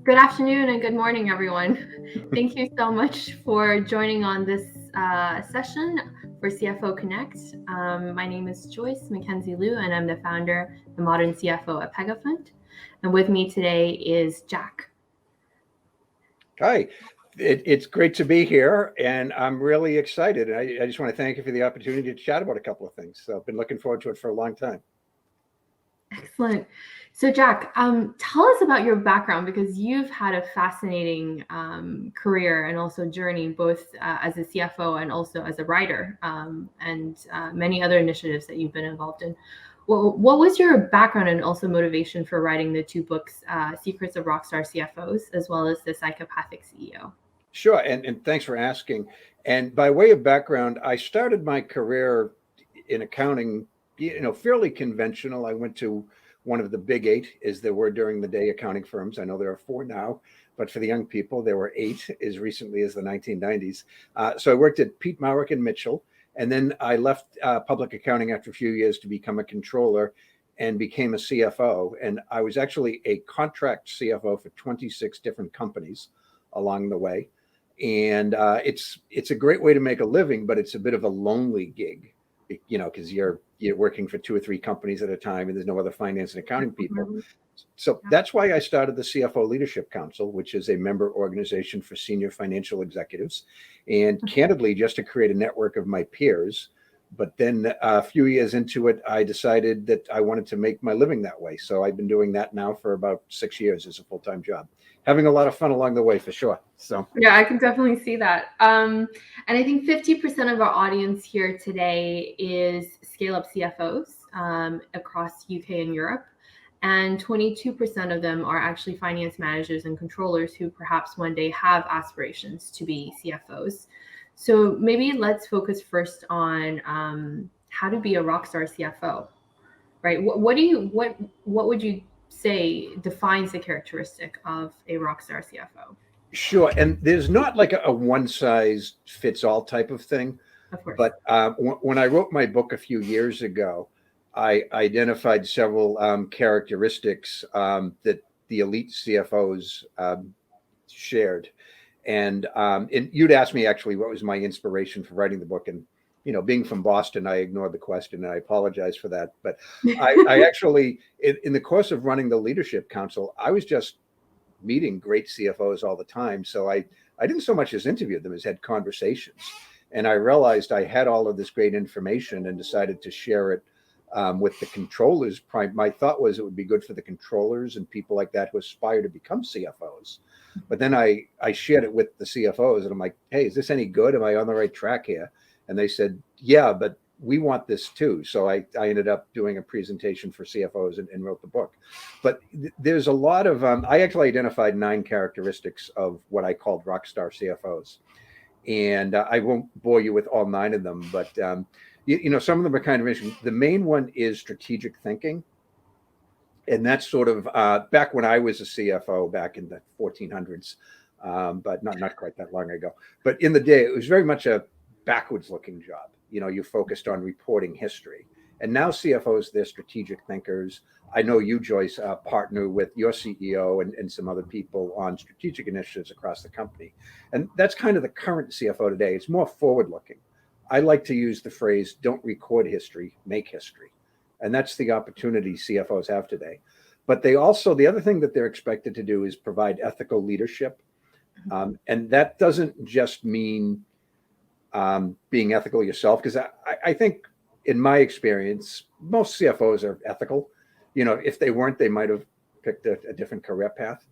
Good afternoon and good morning, everyone. Thank you so much for joining on this session for CFO Connect. My name is Joyce Mackenzie Liu, and I'm the founder and modern CFO at Pegafund. And with me today is Jack. Hi, it's great to be here, and I'm really excited. I just want to thank you for the opportunity to chat about a couple of things. So I've been looking forward to it for a long time. Excellent. So Jack, tell us about your background, because you've had a fascinating career and also journey, both as a CFO and also as a writer, and many other initiatives that you've been involved in. What was your background and also motivation for writing the two books, Secrets of Rockstar CFOs, as well as The Psychopathic CEO? Sure, and thanks for asking. And by way of background, I started my career in accounting, fairly conventional. I went to one of the big eight, as there were during the day, accounting firms. I know there are four now, but for the young people, there were eight as recently as the 1990s. So I worked at Peat, Marwick and Mitchell, and then I left public accounting after a few years to become a controller and became a CFO. And I was actually a contract CFO for 26 different companies along the way. And it's a great way to make a living, but it's a bit of a lonely gig, because you're working for two or three companies at a time, and there's no other finance and accounting people. So that's why I started the CFO Leadership Council, which is a member organization for senior financial executives, and candidly, just to create a network of my peers. But then a few years into it, I decided that I wanted to make my living that way. So I've been doing that now for about 6 years as a full-time job. Having a lot of fun along the way, for sure. So yeah, I can definitely see that. And I think 50% of our audience here today is scale-up CFOs across UK and Europe. And 22% of them are actually finance managers and controllers who perhaps one day have aspirations to be CFOs. So maybe let's focus first on how to be a rockstar CFO, right? What would you say defines the characteristic of a rockstar CFO? sure. And there's not like a one size fits all type of thing. Of course. But when I wrote my book a few years ago, I identified several characteristics that the elite CFOs shared. And you'd asked me actually what was my inspiration for writing the book. And, being from Boston, I ignored the question, and I apologize for that. But I actually, in the course of running the Leadership Council, I was just meeting great CFOs all the time. So I didn't so much as interview them as had conversations. And I realized I had all of this great information and decided to share it with the controllers. My thought was it would be good for the controllers and people like that who aspire to become CFOs. But then I shared it with the CFOs, and I'm like, hey, is this any good? Am I on the right track here? And they said, yeah, but we want this too. So I ended up doing a presentation for CFOs and wrote the book. But there's a lot of, I actually identified 9 characteristics of what I called rockstar CFOs. And I won't bore you with all 9 of them, but some of them are kind of interesting. The main one is strategic thinking. And that's sort of back when I was a CFO back in the 1400s, but not quite that long ago. But in the day, it was very much a backwards looking job. You focused on reporting history. And now CFOs, they're strategic thinkers. I know you, Joyce, partner with your CEO and some other people on strategic initiatives across the company. And that's kind of the current CFO today. It's more forward looking. I like to use the phrase, don't record history, make history. And that's the opportunity CFOs have today. But they also, the other thing that they're expected to do is provide ethical leadership. And that doesn't just mean being ethical yourself, because I think in my experience, most CFOs are ethical. If they weren't, they might have picked a different career path.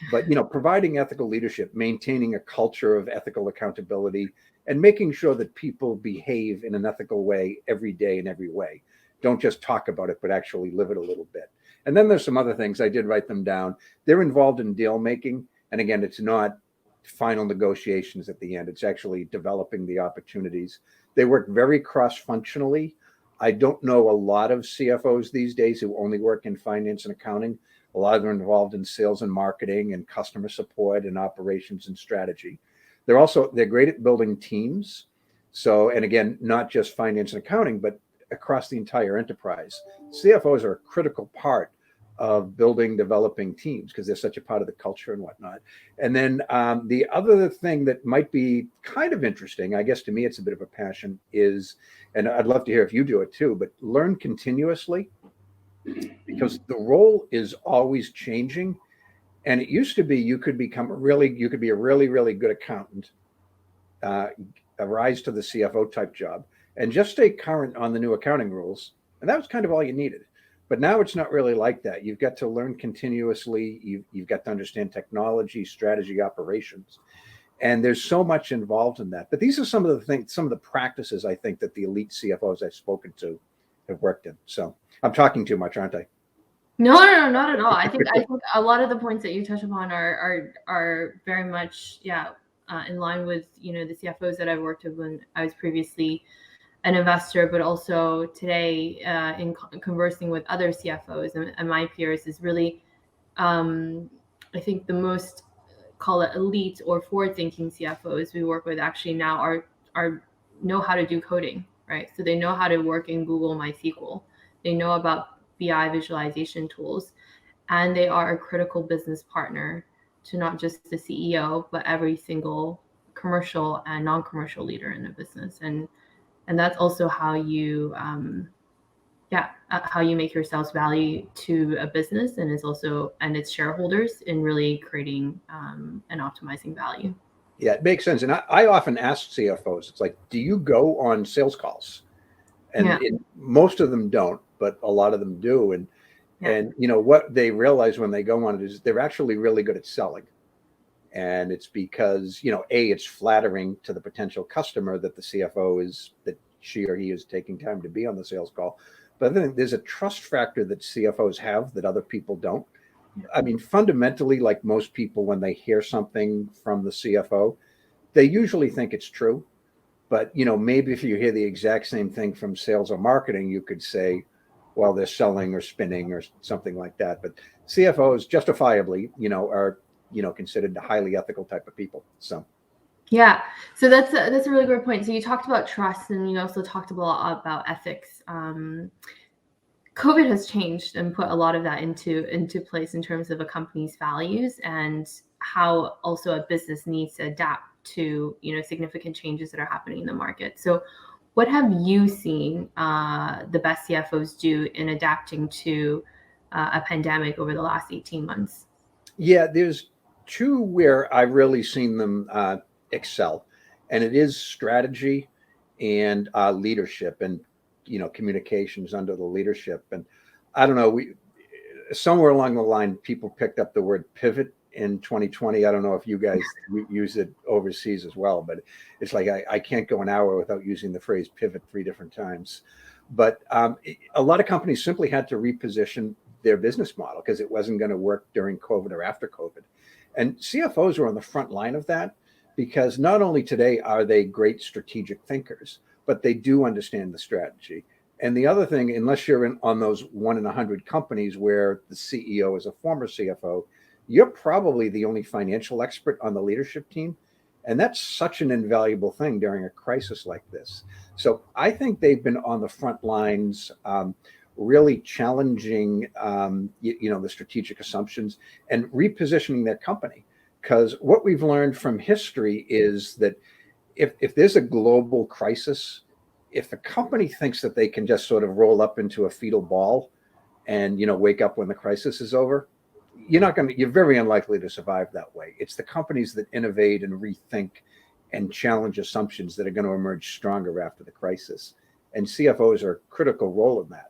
But, providing ethical leadership, maintaining a culture of ethical accountability, and making sure that people behave in an ethical way every day in every way. Don't just talk about it, but actually live it a little bit. And then there's some other things. I did write them down. They're involved in deal making. And again, it's not final negotiations at the end. It's actually developing the opportunities. They work very cross-functionally. I don't know a lot of CFOs these days who only work in finance and accounting. A lot of them are involved in sales and marketing and customer support and operations and strategy. They're great at building teams. So, and again, not just finance and accounting, but across the entire enterprise. CFOs are a critical part of building, developing teams because they're such a part of the culture and whatnot. And then the other thing that might be kind of interesting, I guess to me it's a bit of a passion, is, and I'd love to hear if you do it too, but learn continuously, because the role is always changing. And it used to be you could be a really good accountant, a rise to the CFO type job, and just stay current on the new accounting rules. And that was kind of all you needed. But now it's not really like that. You've got to learn continuously. You've got to understand technology, strategy, operations. And there's so much involved in that. But these are some of the things, some of the practices I think that the elite CFOs I've spoken to have worked in. So I'm talking too much, aren't I? No, not at all. I think a lot of the points that you touch upon are very much in line with the CFOs that I've worked with when I was previously an investor, but also today in conversing with other CFOs and my peers is really, I think the most, call it elite or forward-thinking CFOs we work with actually now are know how to do coding, right? So they know how to work in Google MySQL. They know about BI visualization tools, and they are a critical business partner to not just the CEO, but every single commercial and non-commercial leader in the business. And that's also how you how you make yourselves value to a business, and its shareholders in really creating and optimizing value. Yeah, it makes sense. And I often ask CFOs, it's like, do you go on sales calls? And most of them don't, but a lot of them do. And what they realize when they go on it is they're actually really good at selling. And it's because, it's flattering to the potential customer that the CFO that she or he is taking time to be on the sales call. But I think there's a trust factor that CFOs have that other people don't. I mean, fundamentally, like most people, when they hear something from the CFO, they usually think it's true. But, maybe if you hear the exact same thing from sales or marketing, you could say, well, they're selling or spinning or something like that. But CFOs justifiably, are, considered the highly ethical type of people. So. Yeah, so that's a really great point. So you talked about trust, and you also talked a lot about ethics. COVID has changed and put a lot of that into place in terms of a company's values and how also a business needs to adapt to significant changes that are happening in the market. So what have you seen the best CFOs do in adapting to a pandemic over the last 18 months? Yeah, there's two where I've really seen them excel, and it is strategy and leadership, and communications under the leadership. And I don't know, somewhere along the line people picked up the word pivot in 2020. I don't know if you guys use it overseas as well, but it's like I can't go an hour without using the phrase pivot 3 different times. But a lot of companies simply had to reposition their business model because it wasn't going to work during COVID or after COVID. And CFOs are on the front line of that, because not only today are they great strategic thinkers, but they do understand the strategy. And the other thing, unless you're on those 1 in 100 companies where the CEO is a former CFO, you're probably the only financial expert on the leadership team. And that's such an invaluable thing during a crisis like this. So I think they've been on the front lines, really challenging, the strategic assumptions and repositioning their company. Because what we've learned from history is that if there's a global crisis, if the company thinks that they can just sort of roll up into a fetal ball and wake up when the crisis is over, you're very unlikely to survive that way. It's the companies that innovate and rethink and challenge assumptions that are going to emerge stronger after the crisis. And CFOs are a critical role in that.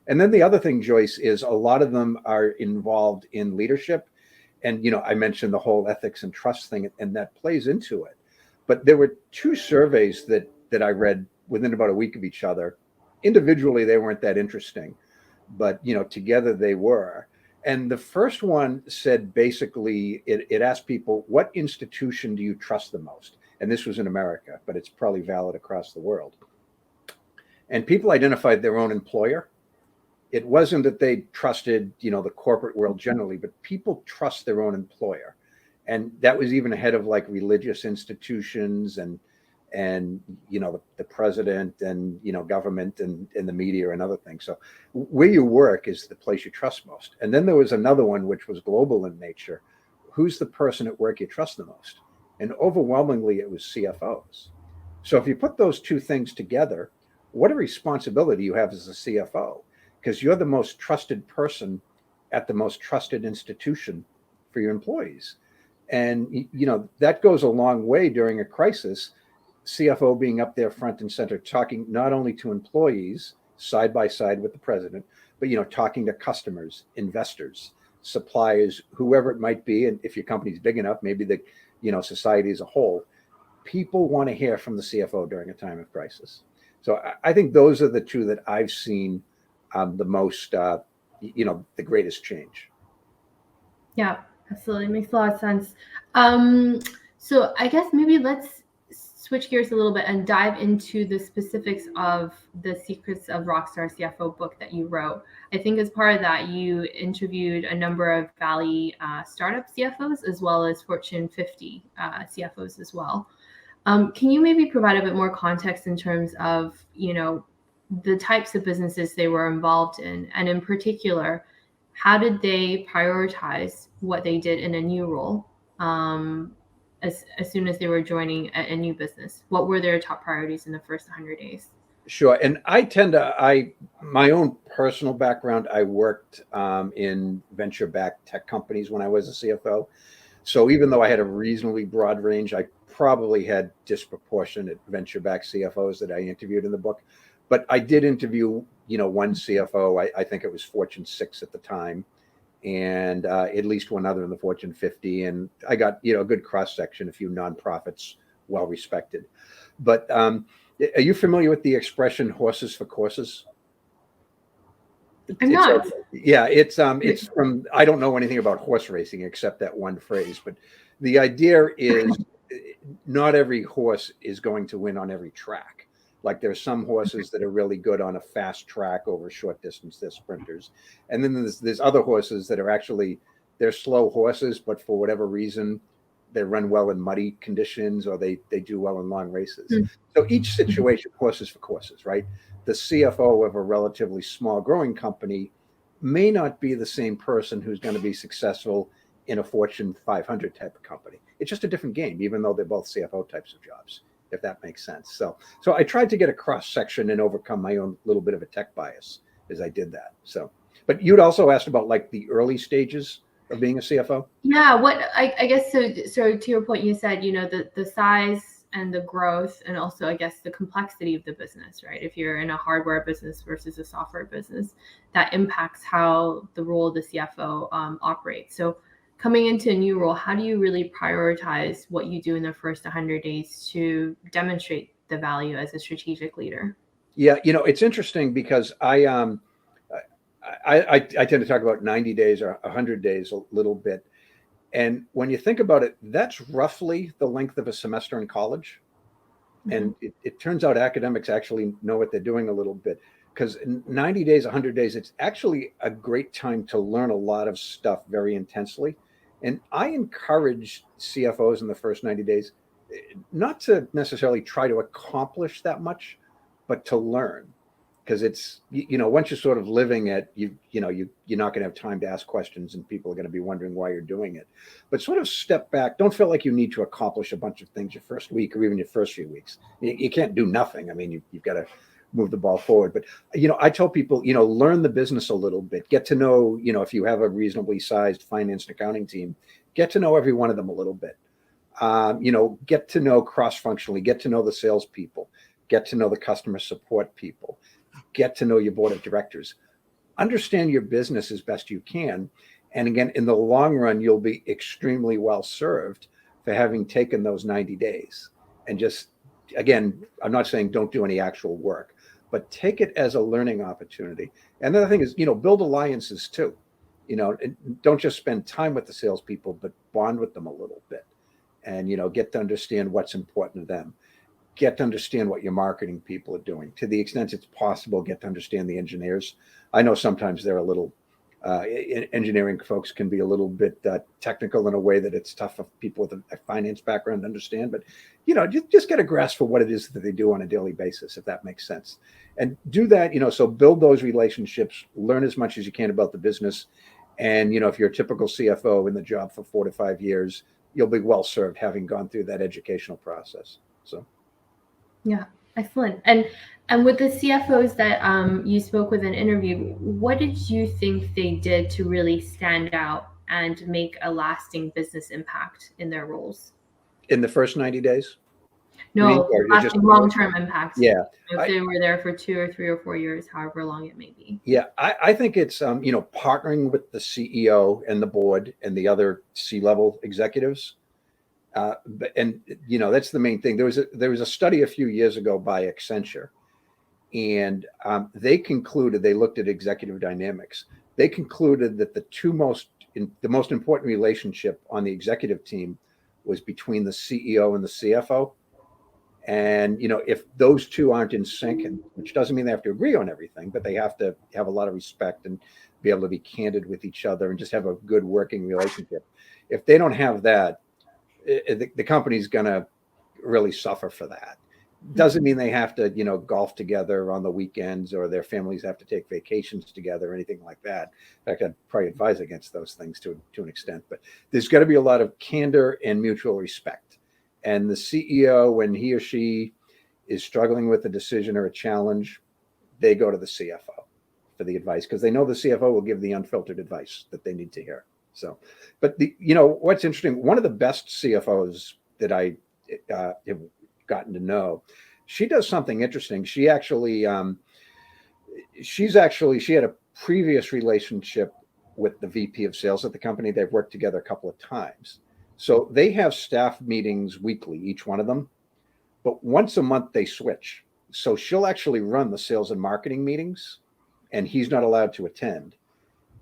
And then the other thing, Joyce, is a lot of them are involved in leadership. And, I mentioned the whole ethics and trust thing, and that plays into it. But there were 2 surveys that I read within about a week of each other. Individually, they weren't that interesting, but, together they were. And the first one said, basically, it asked people, what institution do you trust the most? And this was in America, but it's probably valid across the world. And people identified their own employer. It wasn't that they trusted, the corporate world generally, but people trust their own employer. And that was even ahead of like religious institutions and, and the president and government and the media and other things. So where you work is the place you trust most. And then there was another one which was global in nature. Who's the person at work you trust the most? And overwhelmingly it was CFOs. So if you put those two things together, what a responsibility you have as a CFO, because you're the most trusted person at the most trusted institution for your employees. And that goes a long way during a crisis. CFO being up there front and center, talking not only to employees side by side with the president, but talking to customers, investors, suppliers, whoever it might be. And if your company's big enough, maybe the society as a whole, people want to hear from the CFO during a time of crisis. So I think those are the two that I've seen the most, the greatest change. Yeah, absolutely. Makes a lot of sense. So I guess maybe let's switch gears a little bit and dive into the specifics of the Secrets of Rockstar CFO book that you wrote. I think as part of that, you interviewed a number of Valley startup CFOs as well as Fortune 50 CFOs as well. Can you maybe provide a bit more context in terms of, the types of businesses they were involved in, and in particular, how did they prioritize what they did in a new role as soon as they were joining a new business? What were their top priorities in the first 100 days? Sure. And my own personal background, I worked in venture-backed tech companies when I was a CFO. So even though I had a reasonably broad range, I probably had disproportionate venture-backed CFOs that I interviewed in the book. But I did interview, one CFO, I think it was Fortune 6 at the time, and at least one other in the Fortune 50. And I got, a good cross-section, a few nonprofits, well-respected. But are you familiar with the expression horses for courses? I'm not. Yeah, it's from, I don't know anything about horse racing except that one phrase, but the idea is not every horse is going to win on every track. Like there's some horses that are really good on a fast track over short distance, they're sprinters. And then there's other horses that are actually, they're slow horses, but for whatever reason, they run well in muddy conditions or they do well in long races. Mm-hmm. So each situation, horses for courses, right? The CFO of a relatively small growing company may not be the same person who's going to be successful in a Fortune 500 type of company. It's just a different game, even though they're both CFO types of jobs, if that makes sense. So I tried to get a cross section and overcome my own little bit of a tech bias as I did that. So, but you'd also asked about like the early stages of being a CFO. Yeah, what I guess so to your point, you said, the size and the growth, and also I guess the complexity of the business, right? If you're in a hardware business versus a software business, that impacts how the role of the CFO operates. So coming into a new role, how do you really prioritize what you do in the first 100 days to demonstrate the value as a strategic leader? Yeah, it's interesting because I tend to talk about 90 days or 100 days a little bit. And when you think about it, that's roughly the length of a semester in college. Mm-hmm. And it turns out academics actually know what they're doing a little bit, because in 90 days, 100 days, it's actually a great time to learn a lot of stuff very intensely. And I encourage CFOs in the first 90 days not to necessarily try to accomplish that much, but to learn. Because it's, once you're sort of living it, you're not going to have time to ask questions and people are going to be wondering why you're doing it. But sort of step back. Don't feel like you need to accomplish a bunch of things your first week or even your first few weeks. You can't do nothing. I mean, you've got to move the ball forward. But, I tell people, learn the business a little bit. Get to know, if you have a reasonably sized finance and accounting team, get to know every one of them a little bit. Get to know cross-functionally, get to know the salespeople, get to know the customer support people. Get to know your board of directors, understand your business as best you can. And again, in the long run, you'll be extremely well served for having taken those 90 days. And just, again, I'm not saying don't do any actual work, but take it as a learning opportunity. And the other thing is, build alliances too. Don't just spend time with the salespeople, but bond with them a little bit and, get to understand what's important to them. Get to understand what your marketing people are doing. To the extent it's possible, get to understand the engineers. I know sometimes they're a little Engineering folks can be a little bit technical in a way that it's tough for people with a finance background to understand. But, just get a grasp for what it is that they do on a daily basis, if that makes sense. And do that, so build those relationships, learn as much as you can about the business. And, if you're a typical CFO in the job for 4 to 5 years, you'll be well served having gone through that educational process. So. Yeah, excellent. And with the CFOs that you spoke with in interview, what did you think they did to really stand out and make a lasting business impact in their roles? In the first 90 days? No, lasting long-term impact. Yeah. If they were there for 2 or 3 or 4 years, however long it may be. Yeah, I think it's, partnering with the CEO and the board and the other C-level executives. And that's the main thing. There was a study a few years ago by Accenture, and they looked at executive dynamics. They concluded that the most important relationship on the executive team was between the CEO and the CFO. And if those two aren't in sync, which doesn't mean they have to agree on everything, but they have to have a lot of respect and be able to be candid with each other and just have a good working relationship. If they don't have that, the company's going to really suffer for that. Doesn't mean they have to, golf together on the weekends or their families have to take vacations together or anything like that. In fact, I'd probably advise against those things to an extent. But there's got to be a lot of candor and mutual respect. And the CEO, when he or she is struggling with a decision or a challenge, they go to the CFO for the advice because they know the CFO will give the unfiltered advice that they need to hear. So, but what's interesting, one of the best CFOs that I have gotten to know, she does something interesting. She actually, she had a previous relationship with the VP of sales at the company. They've worked together a couple of times. So they have staff meetings weekly, each one of them, but once a month they switch. So she'll actually run the sales and marketing meetings and he's not allowed to attend.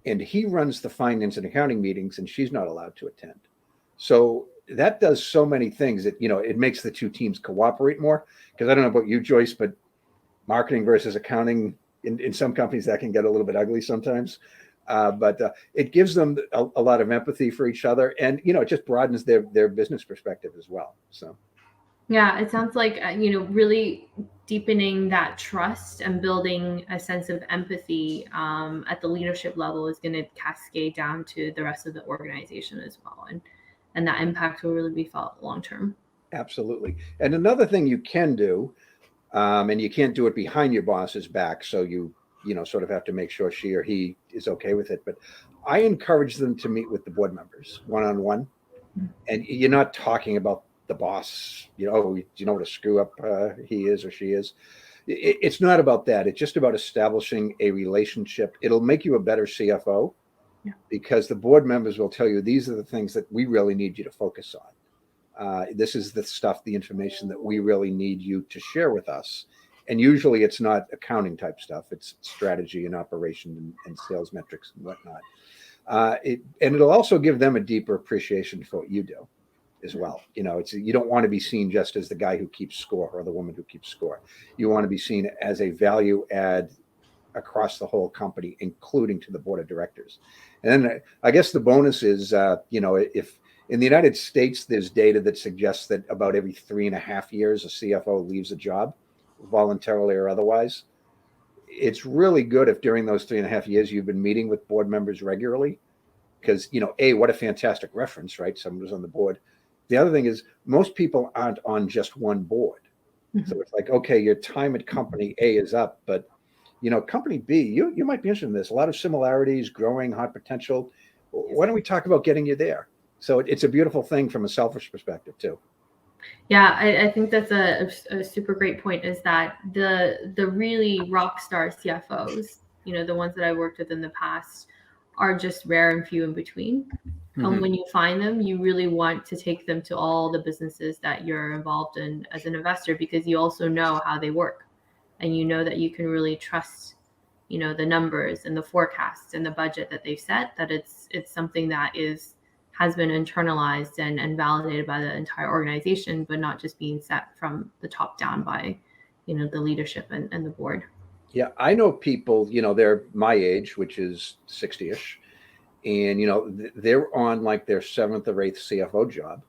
And he runs the finance and accounting meetings and she's not allowed to attend. So that does so many things that, it makes the two teams cooperate more. Because I don't know about you, Joyce, but marketing versus accounting in some companies that can get a little bit ugly sometimes. But it gives them a lot of empathy for each other. And, it just broadens their business perspective as well. So. Yeah, it sounds like, really deepening that trust and building a sense of empathy at the leadership level is going to cascade down to the rest of the organization as well. And that impact will really be felt long term. Absolutely. And another thing you can do, and you can't do it behind your boss's back. So you sort of have to make sure she or he is okay with it. But I encourage them to meet with the board members one-on-one. And you're not talking about the boss, do you know what a screw up he is or she is? It's not about that. It's just about establishing a relationship. It'll make you a better CFO because the board members will tell you, these are the things that we really need you to focus on. This is the stuff, the information that we really need you to share with us. And usually it's not accounting type stuff. It's strategy and operation and sales metrics and whatnot. And it'll also give them a deeper appreciation for what you do as well. You don't want to be seen just as the guy who keeps score or the woman who keeps score. You want to be seen as a value add across the whole company, including to the board of directors. And then I guess the bonus is, if in the United States, there's data that suggests that about every 3.5 years, a CFO leaves a job voluntarily or otherwise. It's really good if during those 3.5 years, you've been meeting with board members regularly because, what a fantastic reference, right? Someone who's on the board. The other thing is most people aren't on just one board. Mm-hmm. So it's like, okay, your time at company A is up, but company B, you might be interested in this. A lot of similarities, growing, hot potential. Why don't we talk about getting you there? So it's a beautiful thing from a selfish perspective too. Yeah, I think that's a super great point, is that the really rockstar CFOs, the ones that I worked with in the past, are just rare and few in between. Mm-hmm. And when you find them, you really want to take them to all the businesses that you're involved in as an investor, because you also know how they work. And you know that you can really trust, the numbers and the forecasts and the budget that they've set, that it's something that has been internalized and validated by the entire organization, but not just being set from the top down by, the leadership and the board. Yeah, I know people, they're my age, which is 60-ish, and they're on like their seventh or eighth CFO job,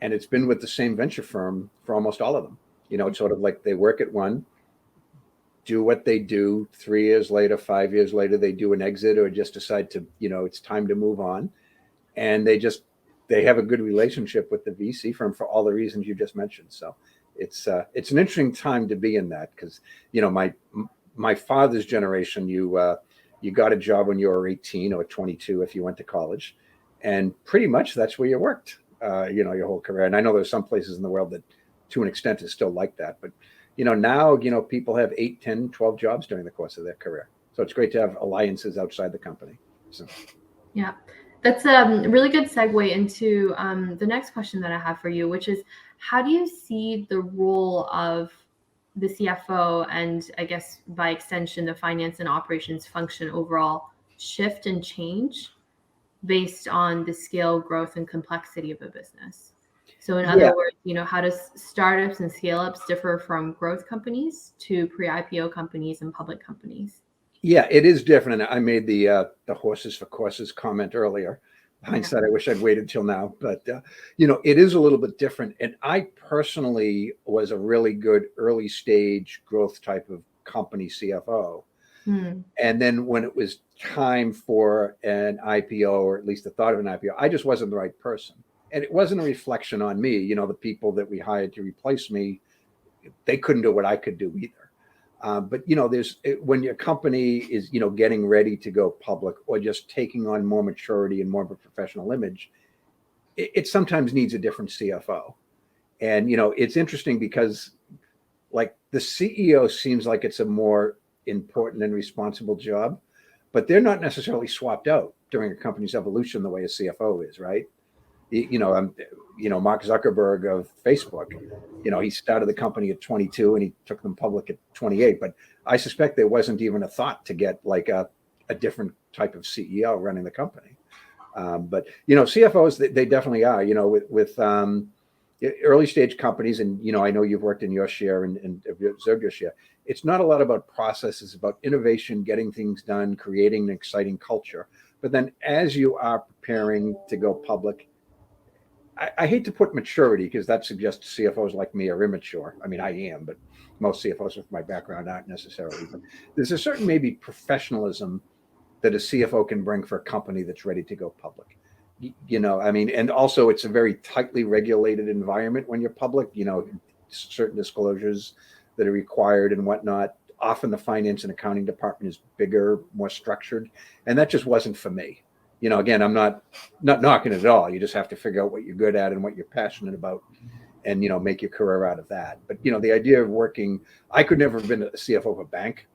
and it's been with the same venture firm for almost all of them. It's sort of like they work at one, do what they do. 3 years later, 5 years later, they do an exit or just decide to, it's time to move on, and they have a good relationship with the VC firm for all the reasons you just mentioned. So it's an interesting time to be in that, because my father's generation, you got a job when you were 18 or 22 if you went to college, and pretty much that's where you worked, your whole career. And I know there's some places in the world that to an extent is still like that, but now people have 8, 10, 12 jobs during the course of their career. So it's great to have alliances outside the company. So yeah, that's a really good segue into the next question that I have for you, which is, how do you see the role of the CFO, and I guess by extension, the finance and operations function overall, shift and change based on the scale, growth, and complexity of a business? So in other words, how does startups and scale-ups differ from growth companies to pre-IPO companies and public companies? Yeah, it is different. And I made the horses for courses comment earlier. Hindsight, I wish I'd waited till now, but it is a little bit different. And I personally was a really good early stage growth type of company CFO. And then when it was time for an IPO, or at least the thought of an IPO, I just wasn't the right person. And it wasn't a reflection on me. The people that we hired to replace me, they couldn't do what I could do either. But when your company is getting ready to go public, or just taking on more maturity and more of a professional image, it sometimes needs a different CFO. And it's interesting because like the CEO seems like it's a more important and responsible job, but they're not necessarily swapped out during a company's evolution the way a CFO is, right? Mark Zuckerberg of Facebook, he started the company at 22 and he took them public at 28. But I suspect there wasn't even a thought to get like a different type of CEO running the company. But CFOs, they definitely are. With early stage companies, and I know you've worked in your share and observed your share. It's not a lot about processes, about innovation, getting things done, creating an exciting culture. But then as you are preparing to go public, I hate to put maturity, because that suggests CFOs like me are immature. I mean, I am, but most CFOs with my background aren't necessarily. But there's a certain maybe professionalism that a CFO can bring for a company that's ready to go public. And also it's a very tightly regulated environment when you're public, certain disclosures that are required and whatnot. Often the finance and accounting department is bigger, more structured, and that just wasn't for me. Again, I'm not knocking it at all. You just have to figure out what you're good at and what you're passionate about, and make your career out of that. But the idea of working, I could never have been a CFO of a bank,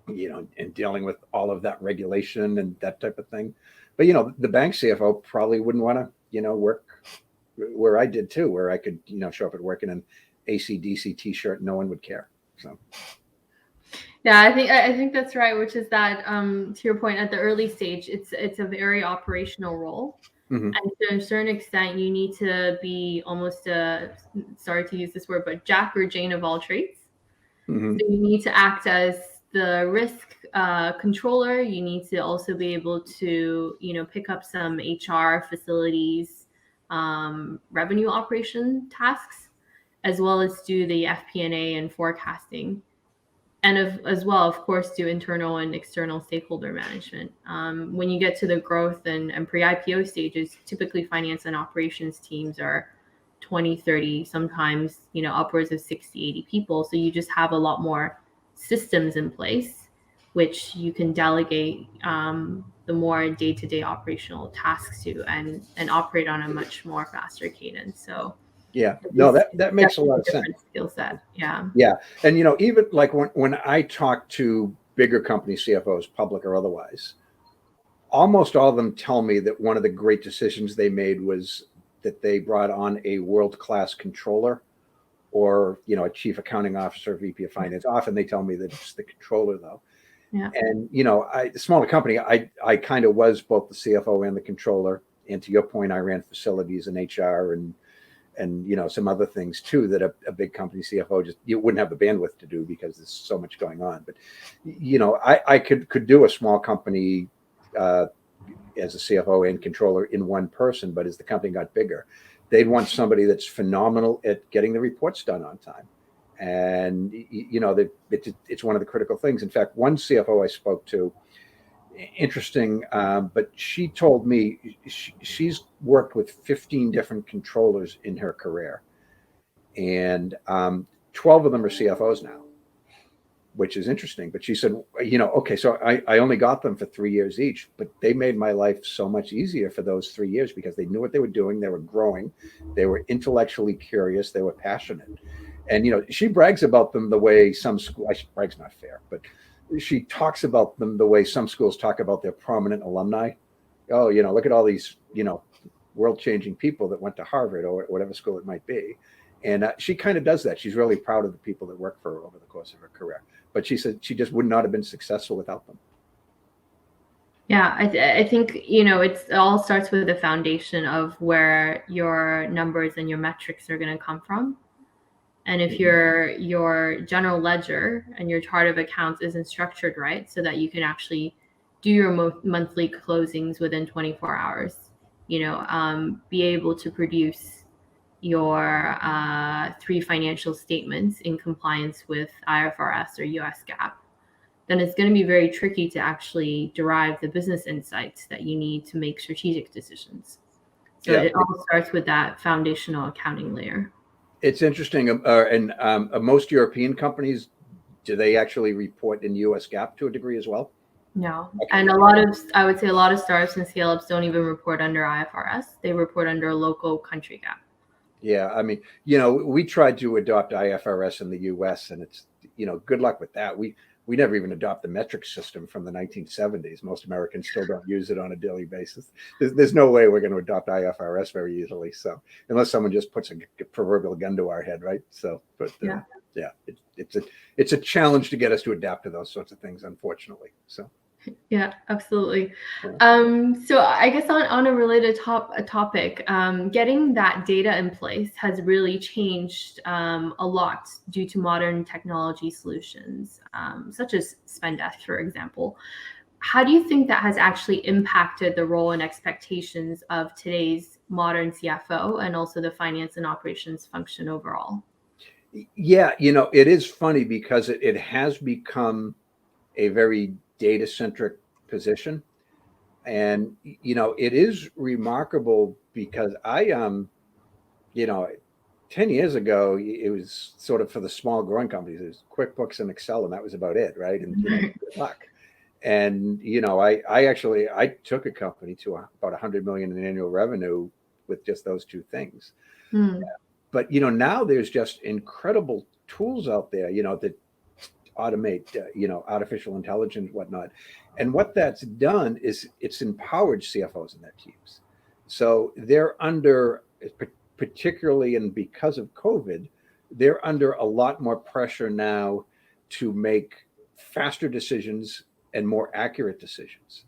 and dealing with all of that regulation and that type of thing. But the bank CFO probably wouldn't want to work where I did too, where I could show up at work in an AC/DC t-shirt, no one would care. So. Yeah, I think that's right, which is that to your point, at the early stage, it's a very operational role. Mm-hmm. And to a certain extent, you need to be almost sorry to use this word, but Jack or Jane of all trades. Mm-hmm. So you need to act as the risk controller. You need to also be able to pick up some HR, facilities, revenue operation tasks, as well as do the FP&A and forecasting. And as well, of course, do internal and external stakeholder management. When you get to the growth and pre-IPO stages, typically finance and operations teams are 20, 30, sometimes, upwards of 60, 80 people. So you just have a lot more systems in place, which you can delegate the more day-to-day operational tasks to, and operate on a much more faster cadence. So yeah, no, that makes a lot of sense. Skill set. Yeah. Yeah. And, even like when I talk to bigger company CFOs, public or otherwise, almost all of them tell me that one of the great decisions they made was that they brought on a world-class controller, or, a chief accounting officer, VP of finance. Often they tell me that it's the controller though. Yeah. And, a smaller company, I kind of was both the CFO and the controller. And to your point, I ran facilities and HR and some other things too that a big company CFO just you wouldn't have the bandwidth to do because there's so much going on. But I could do a small company as a CFO and controller in one person, but as the company got bigger, they'd want somebody that's phenomenal at getting the reports done on time. And it's one of the critical things. In fact, one CFO I spoke to, interesting, but she told me she's worked with 15 different controllers in her career, and 12 of them are CFOs now, which is interesting. But she said, okay, so I only got them for 3 years each, but they made my life so much easier for those 3 years because they knew what they were doing. They were growing. They were intellectually curious. They were passionate. And, she brags about them the way some school, brag's not fair, but she talks about them the way some schools talk about their prominent alumni. Oh, look at all these, world-changing people that went to Harvard or whatever school it might be. And she kind of does that. She's really proud of the people that work for her over the course of her career. But she said she just would not have been successful without them. Yeah, I think, it all starts with the foundation of where your numbers and your metrics are going to come from. And if your general ledger and your chart of accounts isn't structured right so that you can actually do your monthly closings within 24 hours, be able to produce your 3 financial statements in compliance with IFRS or US GAAP, then it's going to be very tricky to actually derive the business insights that you need to make strategic decisions. So it all starts with that foundational accounting layer. It's interesting. And most European companies, do they actually report in US GAAP to a degree as well? No. Okay. And I would say a lot of startups and scale-ups don't even report under IFRS. They report under a local country GAAP. Yeah. I mean, we tried to adopt IFRS in the US, and it's, good luck with that. We never even adopt the metric system from the 1970s. Most Americans still don't use it on a daily basis. There's no way we're going to adopt IFRS very easily. So unless someone just puts a proverbial gun to our head, right? So, but it's a challenge to get us to adapt to those sorts of things, unfortunately. So. Yeah, absolutely. So I guess on a related topic, getting that data in place has really changed a lot due to modern technology solutions, such as Spendesk, for example. How do you think that has actually impacted the role and expectations of today's modern CFO and also the finance and operations function overall? Yeah, it is funny because it has become a very data-centric position. And, it is remarkable because 10 years ago, it was sort of for the small growing companies, it was QuickBooks and Excel, and that was about it, right? And good luck. And, I took a company to about 100 million in annual revenue with just those two things. But, now there's just incredible tools out there, that automate, artificial intelligence and whatnot. And what that's done is it's empowered CFOs and their teams. So they're under, particularly and because of COVID, they're under a lot more pressure now to make faster decisions and more accurate decisions.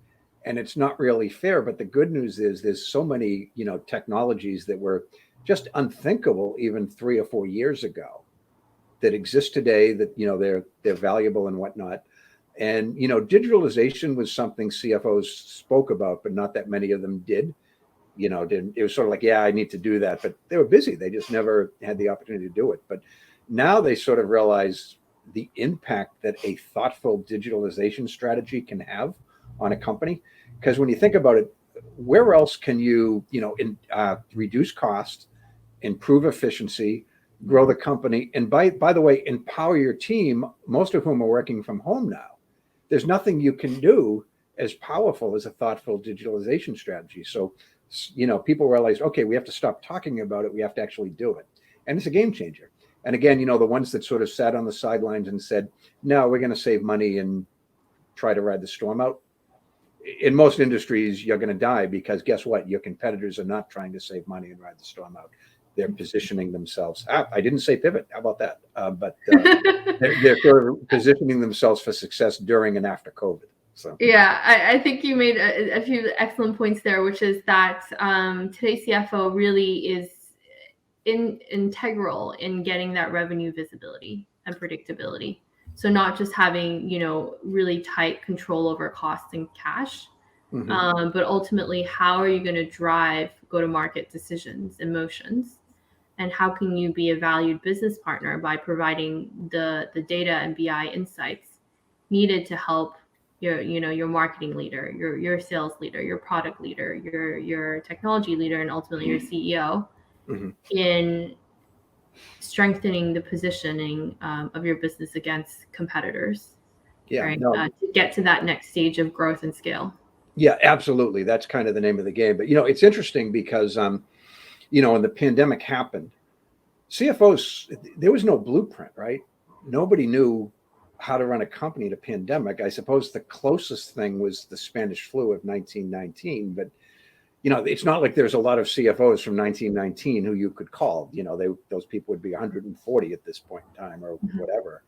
And it's not really fair, but the good news is there's so many, technologies that were just unthinkable even 3 or 4 years ago that exist today that, they're valuable and whatnot. And, digitalization was something CFOs spoke about, but not that many of them did. It was sort of like, yeah, I need to do that, but they were busy. They just never had the opportunity to do it. But now they sort of realize the impact that a thoughtful digitalization strategy can have on a company. Because when you think about it, where else can you, reduce cost, improve efficiency, grow the company, and by the way, empower your team, most of whom are working from home now. There's nothing you can do as powerful as a thoughtful digitalization strategy. So, people realized, okay, we have to stop talking about it. We have to actually do it. And it's a game changer. And again, the ones that sort of sat on the sidelines and said, no, we're going to save money and try to ride the storm out. In most industries, you're going to die because guess what? Your competitors are not trying to save money and ride the storm out. They're positioning themselves. I didn't say pivot. How about that? But they're sort of positioning themselves for success during and after COVID. So yeah, I think you made a few excellent points there, which is that today's CFO really integral in getting that revenue visibility and predictability. So not just having, really tight control over costs and cash, but ultimately, how are you going to drive go-to-market decisions and motions? And how can you be a valued business partner by providing the data and BI insights needed to help your marketing leader, your sales leader, your product leader, your technology leader, and ultimately your CEO in strengthening the positioning of your business against competitors, right? To get to that next stage of growth and scale. Yeah, absolutely. That's kind of the name of the game. But, it's interesting because, when the pandemic happened, CFOs, there was no blueprint, right? Nobody knew how to run a company in a pandemic. I suppose the closest thing was the Spanish flu of 1919, but it's not like there's a lot of CFOs from 1919 who you could call. Those people would be 140 at this point in time or whatever.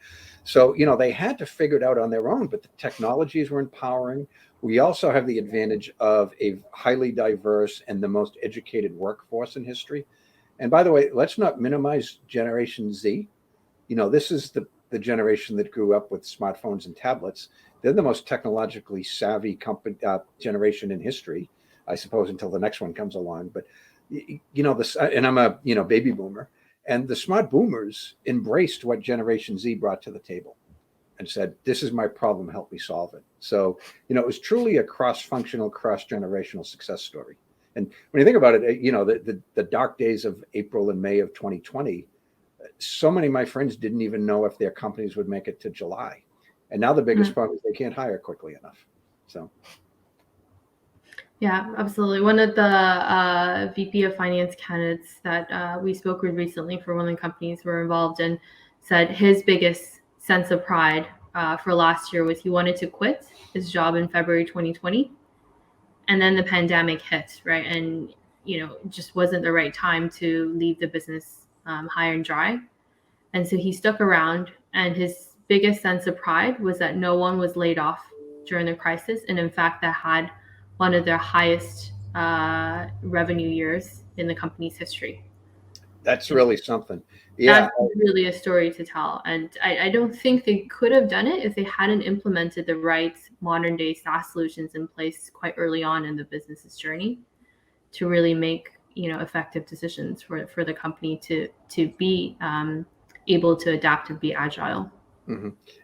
So, they had to figure it out on their own, but the technologies were empowering. We also have the advantage of a highly diverse and the most educated workforce in history. And by the way, let's not minimize Generation Z. This is the generation that grew up with smartphones and tablets. They're the most technologically savvy generation in history, I suppose, until the next one comes along. But, and I'm a, baby boomer, and the smart boomers embraced what Generation Z brought to the table and said, this is my problem, help me solve it. So, it was truly a cross-functional, cross-generational success story. And when you think about it, the dark days of April and May of 2020, so many of my friends didn't even know if their companies would make it to July. And now the biggest problem is they can't hire quickly enough. So. Yeah, absolutely. One of the VP of finance candidates that we spoke with recently for one of the companies we're involved in said his biggest sense of pride for last year was he wanted to quit his job in February 2020. And then the pandemic hit, right? And, it just wasn't the right time to leave the business high and dry. And so he stuck around, and his biggest sense of pride was that no one was laid off during the crisis. And in fact, that had one of their highest revenue years in the company's history. That's really something. Yeah. That's really a story to tell. And I don't think they could have done it if they hadn't implemented the right modern day SaaS solutions in place quite early on in the business's journey to really make, effective decisions for the company to be able to adapt and be agile.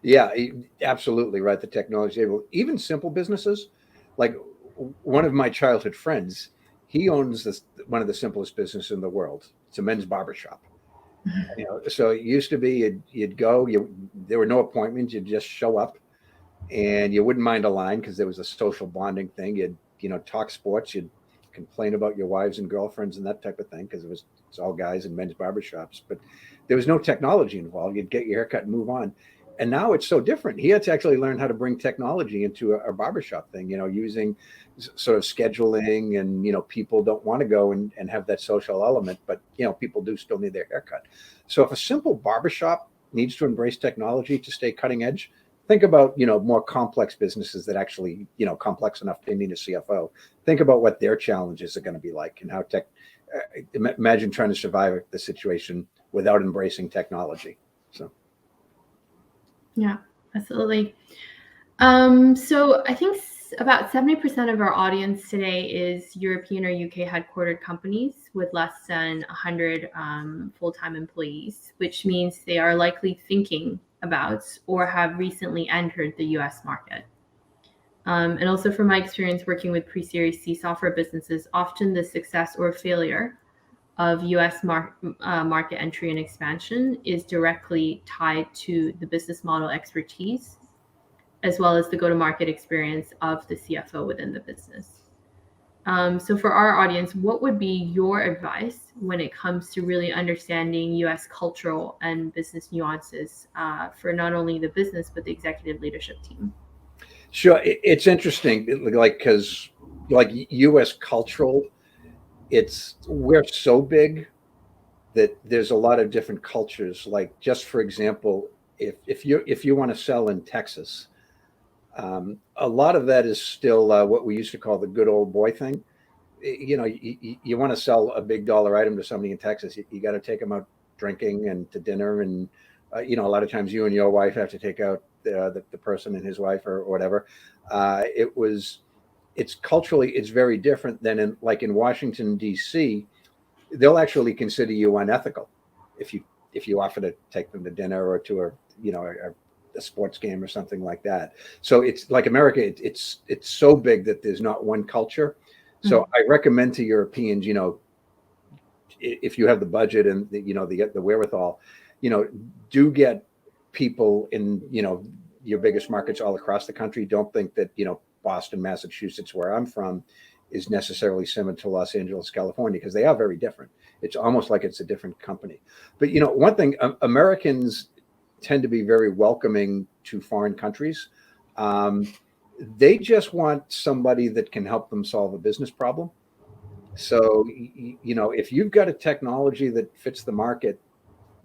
Yeah, absolutely right. The technology able, even simple businesses, like one of my childhood friends, he owns one of the simplest businesses in the world. It's a men's barbershop. So it used to be you'd go, there were no appointments, you'd just show up, and you wouldn't mind a line because there was a social bonding thing. You'd talk sports, you'd complain about your wives and girlfriends and that type of thing because it's all guys in men's barbershops. But there was no technology involved. You'd get your haircut and move on. And now it's so different. He had to actually learn how to bring technology into a barbershop thing, using sort of scheduling, and, people don't want to go and have that social element, but, people do still need their haircut. So if a simple barbershop needs to embrace technology to stay cutting edge, think about, more complex businesses that actually, complex enough to need a CFO. Think about what their challenges are going to be like and how imagine trying to survive the situation without embracing technology. So. Yeah, absolutely. So I think about 70% of our audience today is European or UK headquartered companies with less than 100 full-time employees, which means they are likely thinking about or have recently entered the US market. And also from my experience working with pre-Series C software businesses, often the success or failure of US market entry and expansion is directly tied to the business model expertise, as well as the go-to-market experience of the CFO within the business. So for our audience, what would be your advice when it comes to really understanding US cultural and business nuances for not only the business, but the executive leadership team? Sure. It's interesting, because US cultural, we're so big that there's a lot of different cultures. Like, just for example, if you want to sell in Texas, a lot of that is still what we used to call the good old boy thing. you want to sell a big dollar item to somebody in Texas, you got to take them out drinking and to dinner. And, a lot of times you and your wife have to take out the person and his wife or whatever. It's culturally, it's very different than in Washington, D.C. They'll actually consider you unethical if you offer to take them to dinner or to a sports game or something like that. So it's like America, it's so big that there's not one culture. So I recommend to Europeans, if you have the budget and the wherewithal, do get people in, your biggest markets all across the country. Don't think that, Boston, Massachusetts, where I'm from, is necessarily similar to Los Angeles, California, because they are very different. It's almost like it's a different company. But, one thing, Americans tend to be very welcoming to foreign countries. They just want somebody that can help them solve a business problem. So, if you've got a technology that fits the market,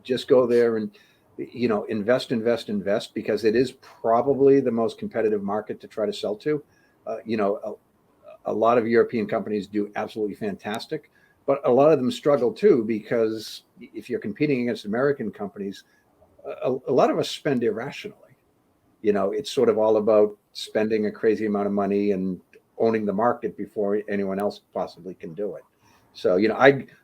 just go there and, invest, because it is probably the most competitive market to try to sell to. A lot of European companies do absolutely fantastic, but a lot of them struggle too, because if you're competing against American companies, a lot of us spend irrationally. It's sort of all about spending a crazy amount of money and owning the market before anyone else possibly can do it. So,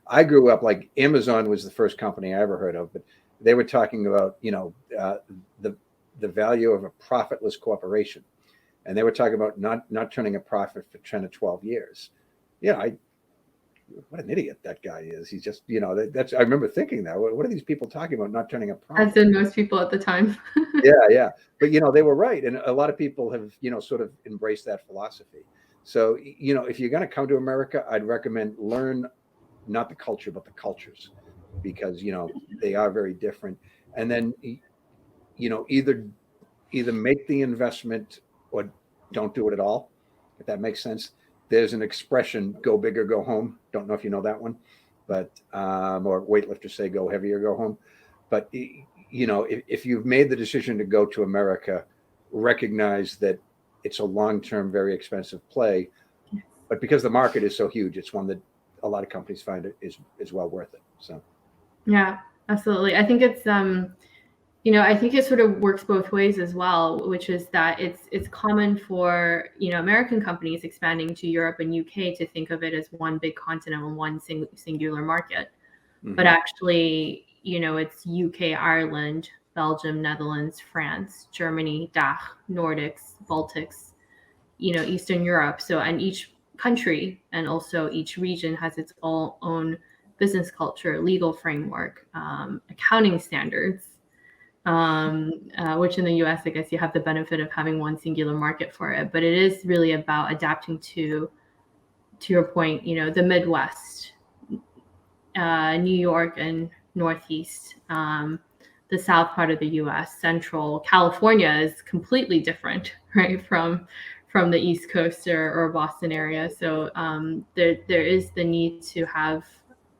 I grew up, like, Amazon was the first company I ever heard of, but they were talking about, the value of a profitless corporation. And they were talking about not turning a profit for 10 to 12 years. What an idiot that guy is. He's just, I remember thinking that. What are these people talking about, not turning a profit? As in most people at the time. Yeah. But, they were right. And a lot of people have, sort of embraced that philosophy. So, if you're going to come to America, I'd recommend learn not the culture, but the cultures, because, they are very different. And then, either make the investment or don't do it at all, if that makes sense. There's an expression, go big or go home. Don't know if you know that one, but, or weightlifters say go heavy or go home. But, if you've made the decision to go to America, recognize that it's a long-term, very expensive play, but because the market is so huge, it's one that a lot of companies find it is well worth it. So, yeah, absolutely. I think it's, I think it sort of works both ways as well, which is that it's common for, American companies expanding to Europe and UK to think of it as one big continent and one singular market. Mm-hmm. But actually, it's UK, Ireland, Belgium, Netherlands, France, Germany, DACH, Nordics, Baltics, Eastern Europe. So, and each country and also each region has its own business culture, legal framework, accounting standards, which in the US, I guess you have the benefit of having one singular market for it. But it is really about adapting to your point, the Midwest, New York and Northeast, the South part of the US, Central California is completely different, right, from the East Coast or Boston area. So there is the need to have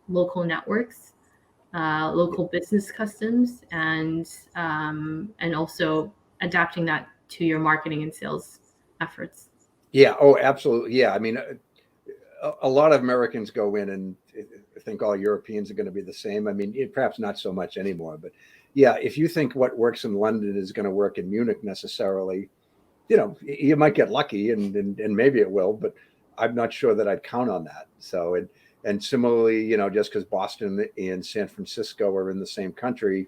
local networks, local business customs, and also adapting that to your marketing and sales efforts. Yeah. Oh, absolutely. Yeah. I mean, a lot of Americans go in and think all Europeans are going to be the same. I mean, perhaps not so much anymore, but yeah, if you think what works in London is going to work in Munich necessarily, you might get lucky and maybe it will, but I'm not sure that I'd count on that. So, and similarly, just because Boston and San Francisco are in the same country,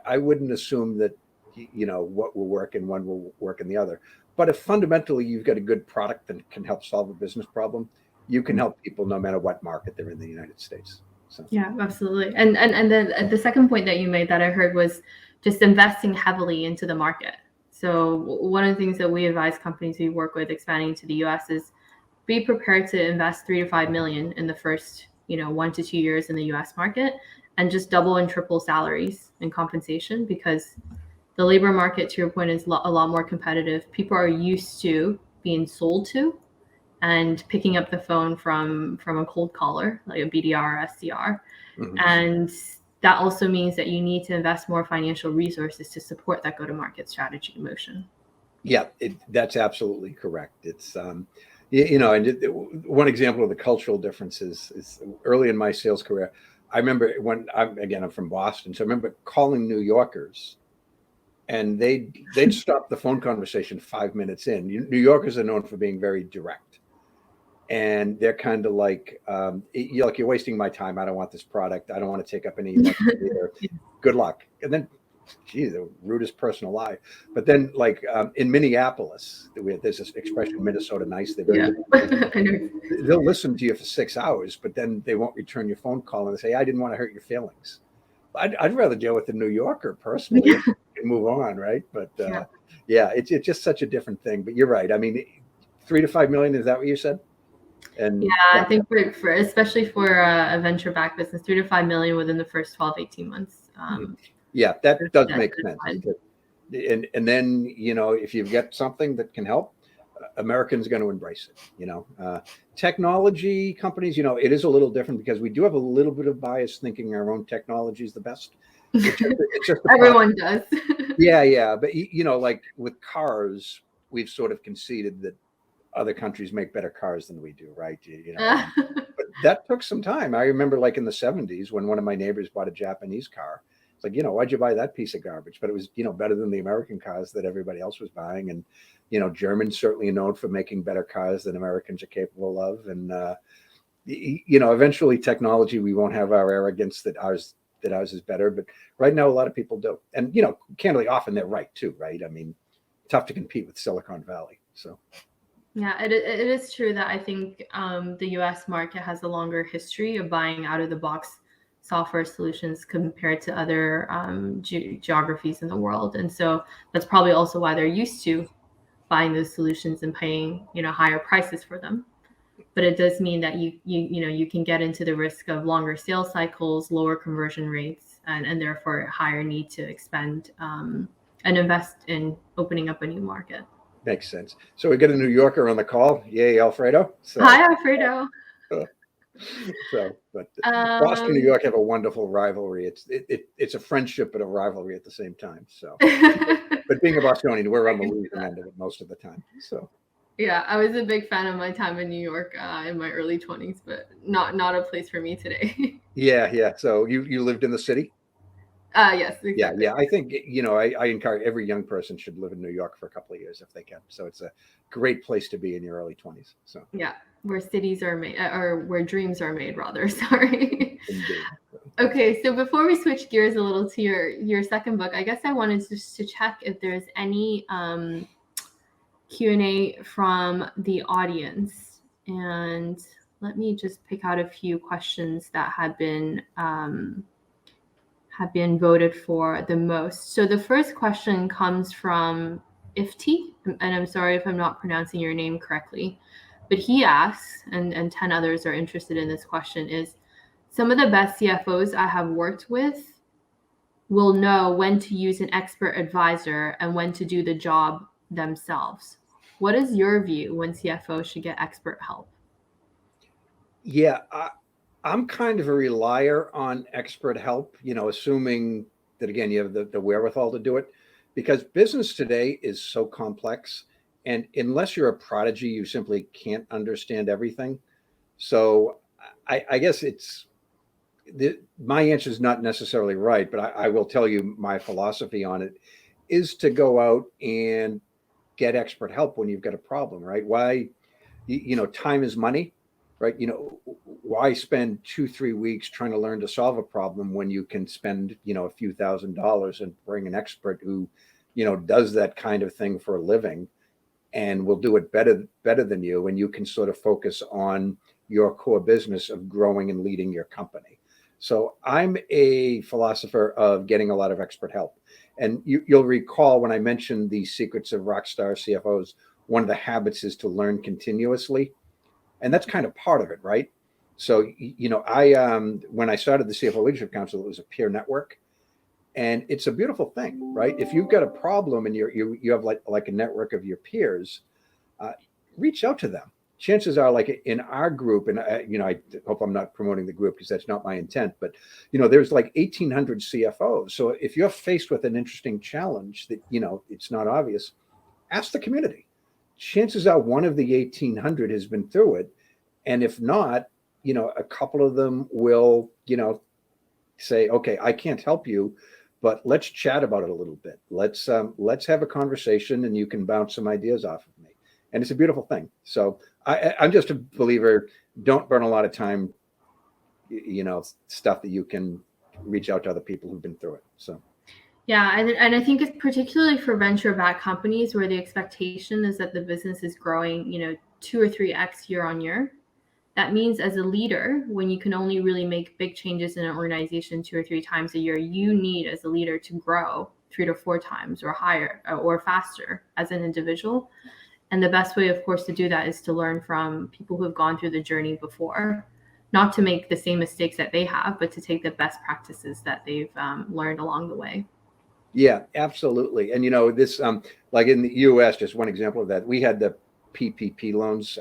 I wouldn't assume that, what will work in one will work in the other. But if fundamentally you've got a good product that can help solve a business problem, you can help people no matter what market they're in the United States. So. Yeah, absolutely. And then the second point that you made that I heard was just investing heavily into the market. So one of the things that we advise companies we work with expanding to the US is be prepared to invest $3 to $5 million in the first, 1 to 2 years in the US market, and just double and triple salaries and compensation, because the labor market, to your point, is a lot more competitive. People are used to being sold to and picking up the phone from a cold caller, like a BDR or SDR. Mm-hmm. And that also means that you need to invest more financial resources to support that go-to-market strategy in motion. Yeah, that's absolutely correct. It's, And one example of the cultural differences is early in my sales career. I remember when I'm from Boston, so I remember calling New Yorkers, and they'd stop the phone conversation 5 minutes in. New Yorkers are known for being very direct, and they're kind of like, you're wasting my time. I don't want this product. I don't want to take up any lunch here. Good luck. And then, gee, the rudest person alive. But then, like in Minneapolis, there's this expression, Minnesota nice. They're very they'll listen to you for 6 hours, but then they won't return your phone call and they say, I didn't want to hurt your feelings. I'd rather deal with the New Yorker personally and move on, right? But it's just such a different thing. But you're right. I mean, 3 to 5 million, is that what you said? And I think for especially for a venture-backed business, 3 to 5 million within the first 12, 18 months. That does make sense. And then, if you've got something that can help, Americans are going to embrace it. Technology companies, it is a little different because we do have a little bit of bias thinking our own technology is the best. It's just everyone does. Yeah. But, like with cars, we've sort of conceded that other countries make better cars than we do, right? But that took some time. I remember like in the 70s when one of my neighbors bought a Japanese car. It's like, why'd you buy that piece of garbage? But it was, better than the American cars that everybody else was buying. And, Germans certainly are known for making better cars than Americans are capable of. And, eventually technology, we won't have our arrogance that ours is better. But right now, a lot of people do. And, candidly, often they're right too, right? I mean, tough to compete with Silicon Valley. So. Yeah, it is true that I think the US market has a longer history of buying out of the box software solutions compared to other geographies in the world. And so that's probably also why they're used to buying those solutions and paying, higher prices for them. But it does mean that you can get into the risk of longer sales cycles, lower conversion rates, and therefore higher need to expend and invest in opening up a new market. Makes sense. So we get a New Yorker on the call. Yay, Alfredo. Hi, Alfredo. But Boston, New York have a wonderful rivalry. It's a friendship and a rivalry at the same time. So, but being a Bostonian, we're on the losing end of it most of the time. So. Yeah, I was a big fan of my time in New York in my early 20s, but not a place for me today. Yeah. So you lived in the city? Yes, exactly. Yeah. I think, I encourage every young person should live in New York for a couple of years if they can. So it's a great place to be in your early 20s. So yeah, where cities are made, or where dreams are made, rather. Sorry. Indeed. Okay, so before we switch gears a little to your second book, I guess I wanted just to check if there's any Q&A from the audience, and let me just pick out a few questions that have been voted for the most. So the first question comes from Ifti, and I'm sorry if I'm not pronouncing your name correctly, but he asks, and 10 others are interested in this question, is some of the best CFOs I have worked with will know when to use an expert advisor and when to do the job themselves. What is your view when CFOs should get expert help? Yeah, I'm kind of a relier on expert help, assuming that, again, you have the wherewithal to do it, because business today is so complex. And unless you're a prodigy, you simply can't understand everything. So I guess my answer is not necessarily right, but I will tell you my philosophy on it is to go out and get expert help when you've got a problem, right? Why, time is money, right? Why spend 2-3 weeks trying to learn to solve a problem when you can spend, a few $1,000s and bring an expert who, does that kind of thing for a living and will do it better than you, and you can sort of focus on your core business of growing and leading your company. So I'm a philosopher of getting a lot of expert help. And you'll recall when I mentioned the secrets of Rockstar CFOs, one of the habits is to learn continuously. And that's kind of part of it, right? So, when I started the CFO Leadership Council, it was a peer network. And it's a beautiful thing, right? If you've got a problem and you have like a network of your peers, reach out to them. Chances are, like in our group, and I hope I'm not promoting the group because that's not my intent, but there's like 1,800 CFOs. So if you're faced with an interesting challenge that it's not obvious, ask the community. chances are one of the 1,800 has been through it. And if not, a couple of them will, say, okay, I can't help you, but let's chat about it a little bit. Let's have a conversation, and you can bounce some ideas off of me. And it's a beautiful thing. So I'm just a believer. Don't burn a lot of time, stuff that you can reach out to other people who've been through it. So. Yeah, and I think it's particularly for venture-backed companies where the expectation is that the business is growing, 2 or 3x year on year. That means as a leader, when you can only really make big changes in an organization 2 or 3 times a year, you need as a leader to grow 3 to 4 times or higher or faster as an individual. And the best way, of course, to do that is to learn from people who have gone through the journey before, not to make the same mistakes that they have, but to take the best practices that they've learned along the way. Yeah, absolutely. And, this, like in the US, just one example of that, we had the PPP loans,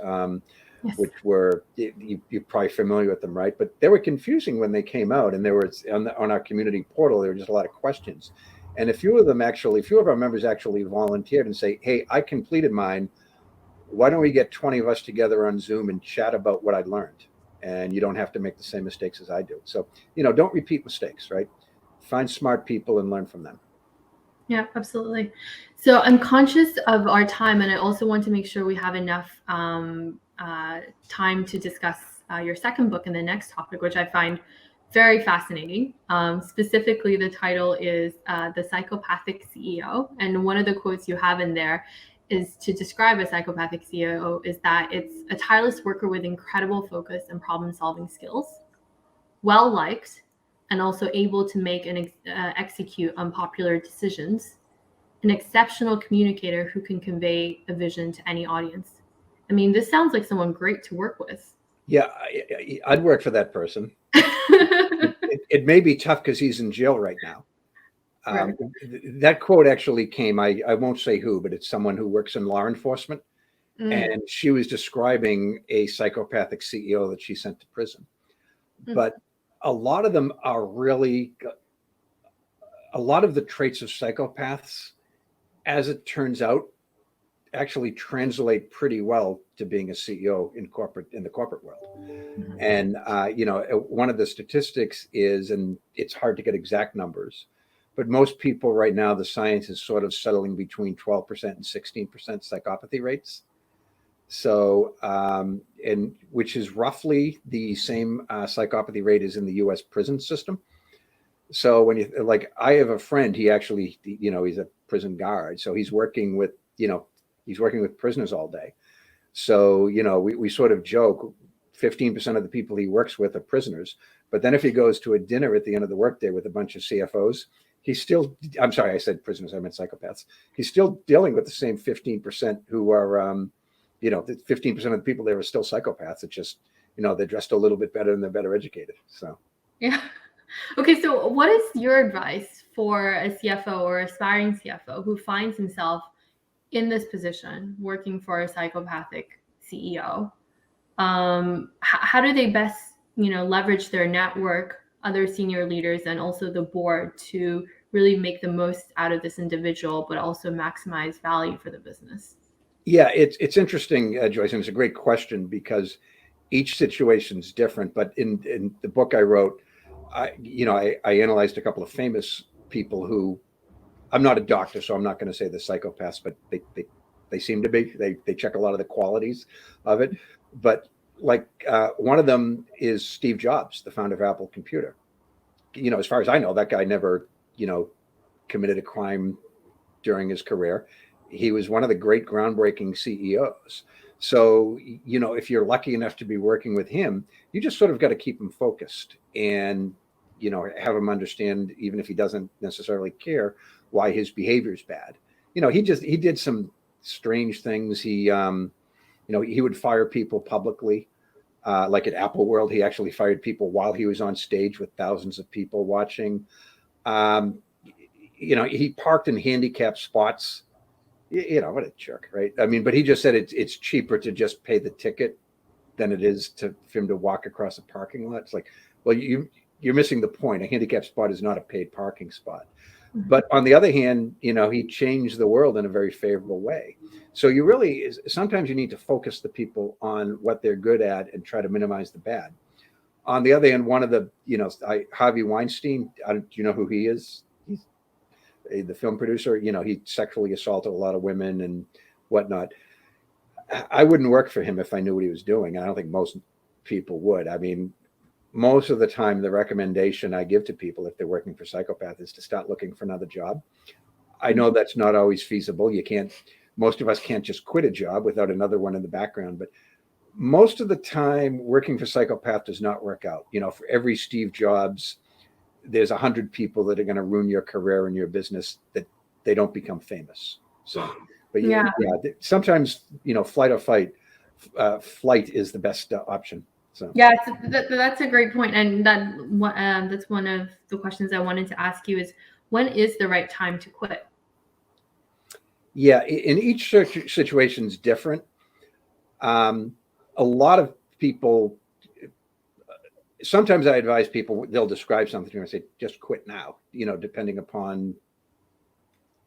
Yes. which were, you're probably familiar with them, right? But they were confusing when they came out, and there was on our community portal, there were just a lot of questions. And a few of our members actually volunteered and say, hey, I completed mine. Why don't we get 20 of us together on Zoom and chat about what I learned? And you don't have to make the same mistakes as I do. So, don't repeat mistakes, right? Find smart people and learn from them. Yeah, absolutely. So I'm conscious of our time, and I also want to make sure we have enough time to discuss your second book and the next topic, which I find very fascinating. Specifically, the title is The Psychopathic CEO. And one of the quotes you have in there is to describe a psychopathic CEO is that it's a tireless worker with incredible focus and problem-solving skills, well-liked, and also able to make and execute unpopular decisions, an exceptional communicator who can convey a vision to any audience. I mean, this sounds like someone great to work with. Yeah, I'd work for that person. It may be tough because he's in jail right now. Right. That quote actually came, I won't say who, but it's someone who works in law enforcement. And she was describing a psychopathic CEO that she sent to prison. But a lot of them are really, a lot of the traits of psychopaths, as it turns out, actually translate pretty well to being a CEO in the corporate world. And one of the statistics is, and it's hard to get exact numbers, but most people right now, the science is sort of settling between 12% and 16% psychopathy rates. So, and which is roughly the same psychopathy rate as in the U.S. prison system. So when I have a friend, he actually, he's a prison guard. So he's working with prisoners all day. So, we sort of joke 15% of the people he works with are prisoners. But then if he goes to a dinner at the end of the workday with a bunch of CFOs, I'm sorry, I said prisoners, I meant psychopaths. He's still dealing with the same 15% who are, 15% of the people there are still psychopaths. It's just, they're dressed a little bit better and they're better educated. So. Yeah. Okay. So what is your advice for a CFO or aspiring CFO who finds himself in this position working for a psychopathic CEO? How do they best, leverage their network, other senior leaders, and also the board to really make the most out of this individual, but also maximize value for the business? Yeah, it's interesting, Joyce, and it's a great question because each situation is different. But in the book I wrote, I analyzed a couple of famous people who, I'm not a doctor, so I'm not going to say the psychopaths, but they seem to be. They check a lot of the qualities of it. But one of them is Steve Jobs, the founder of Apple Computer. As far as I know, that guy never, committed a crime during his career. He was one of the great groundbreaking CEOs. So, if you're lucky enough to be working with him, you just sort of got to keep him focused and, have him understand, even if he doesn't necessarily care, why his behavior is bad. He did some strange things. He would fire people publicly. Like at Apple World, he actually fired people while he was on stage with thousands of people watching. He parked in handicapped spots. What a jerk, right? I mean, but he just said it's cheaper to just pay the ticket than it is for him to walk across a parking lot. It's like, well, you're missing the point. A handicapped spot is not a paid parking spot. But on the other hand, he changed the world in a very favorable way. So you really, sometimes you need to focus the people on what they're good at and try to minimize the bad. On the other hand, one of the, Harvey Weinstein, do you know who he is? He's the film producer. He sexually assaulted a lot of women and whatnot. I wouldn't work for him if I knew what he was doing. And I don't think most people would. I mean, most of the time, the recommendation I give to people if they're working for Psychopath is to start looking for another job. I know that's not always feasible. Most of us can't just quit a job without another one in the background. But most of the time, working for Psychopath does not work out. For every Steve Jobs, there's 100 people that are going to ruin your career and your business that they don't become famous. So, but yeah, sometimes, flight or fight, flight is the best option. So yeah, that's a great point, and that's one of the questions I wanted to ask you is, when is the right time to quit? Yeah, in each situation is different. A lot of people, sometimes I advise people, they'll describe something to me and say, just quit now, depending upon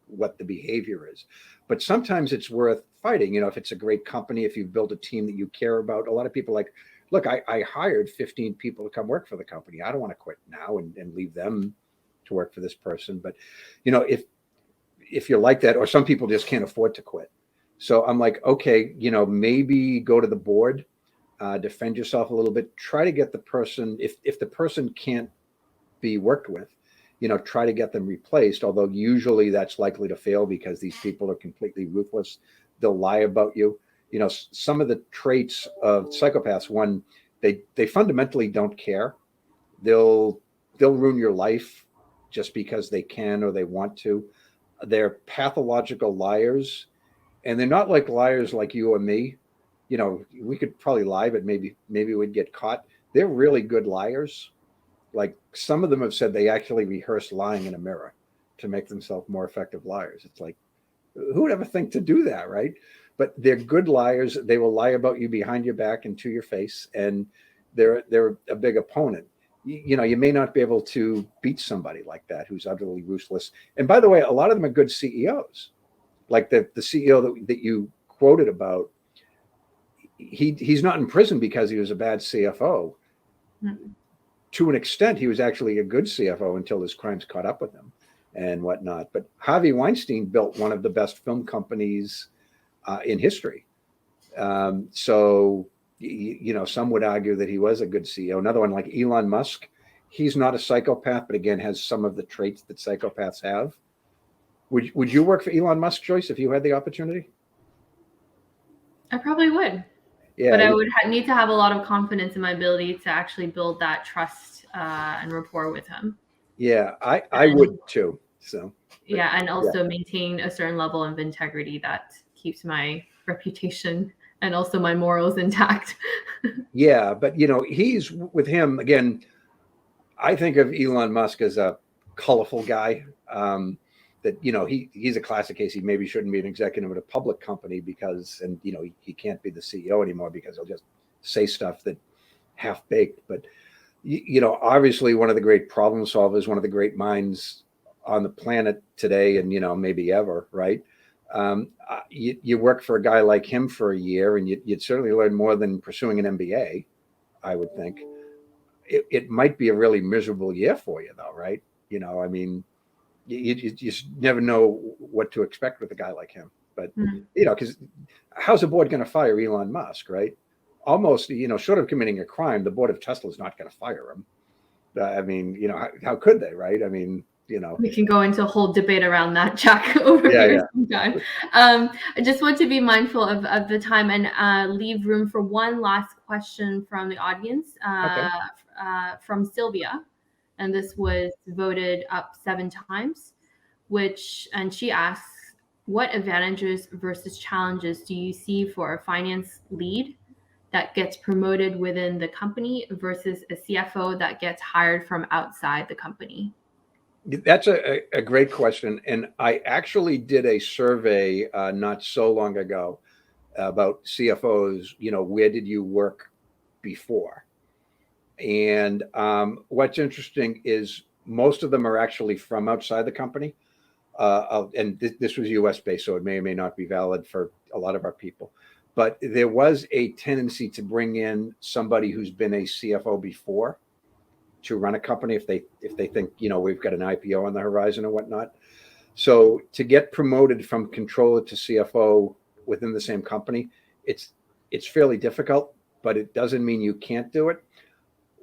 what the behavior is. But sometimes it's worth fighting. If it's a great company, if you've built a team that you care about. A lot of people are like, look, I hired 15 people to come work for the company. I don't want to quit now and leave them to work for this person. But, if you're like that, or some people just can't afford to quit. So I'm like, okay, maybe go to the board, defend yourself a little bit, try to get the person, if the person can't be worked with, try to get them replaced. Although usually that's likely to fail because these people are completely ruthless. They'll lie about you. Some of the traits of psychopaths, one, they fundamentally don't care. They'll ruin your life just because they can or they want to. They're pathological liars, and they're not like liars like you or me. We could probably lie, but maybe we'd get caught. They're really good liars. Like, some of them have said they actually rehearse lying in a mirror to make themselves more effective liars. It's like, who would ever think to do that, right? But they're good liars. They will lie about you behind your back and to your face, and they're a big opponent. You may not be able to beat somebody like that who's utterly ruthless. And by the way, a lot of them are good CEOs. Like the CEO that you quoted about, he's not in prison because he was a bad CFO. Mm-hmm. To an extent, he was actually a good CFO until his crimes caught up with him and whatnot. But Harvey Weinstein built one of the best film companies in history. So some would argue that he was a good CEO. Another one like Elon Musk, he's not a psychopath, but again, has some of the traits that psychopaths have. Would you work for Elon Musk, Joyce, if you had the opportunity? I probably would. Yeah, but I would need to have a lot of confidence in my ability to actually build that trust and rapport with him. Yeah, I would too. So yeah, and also maintain a certain level of integrity that keeps my reputation and also my morals intact. Yeah, but he's with him again. I think of Elon Musk as a colorful guy. That he's a classic case. He maybe shouldn't be an executive at a public company because, and he can't be the CEO anymore because he'll just say stuff that half baked. But obviously one of the great problem solvers, one of the great minds on the planet today, and maybe ever, right? You work for a guy like him for a year, and you'd certainly learn more than pursuing an MBA, I would think. It might be a really miserable year for you, though, right? I mean, you just never know what to expect with a guy like him. But, because how's the board going to fire Elon Musk, right? Almost, short of committing a crime, the board of Tesla is not going to fire him. I mean, how could they, right? I mean, we can go into a whole debate around that, Jack, over here sometime. I just want to be mindful of the time and leave room for one last question from the audience, from Sylvia. And this was voted up 7 times, and she asks, what advantages versus challenges do you see for a finance lead that gets promoted within the company versus a CFO that gets hired from outside the company? That's a great question. And I actually did a survey not so long ago about CFOs, where did you work before? And what's interesting is Most of them are actually from outside the company. And this was US based, so it may or may not be valid for a lot of our people. But there was a tendency to bring in somebody who's been a CFO before to run a company if they think, we've got an IPO on the horizon or whatnot. So to get promoted from controller to CFO within the same company, it's fairly difficult, but it doesn't mean you can't do it.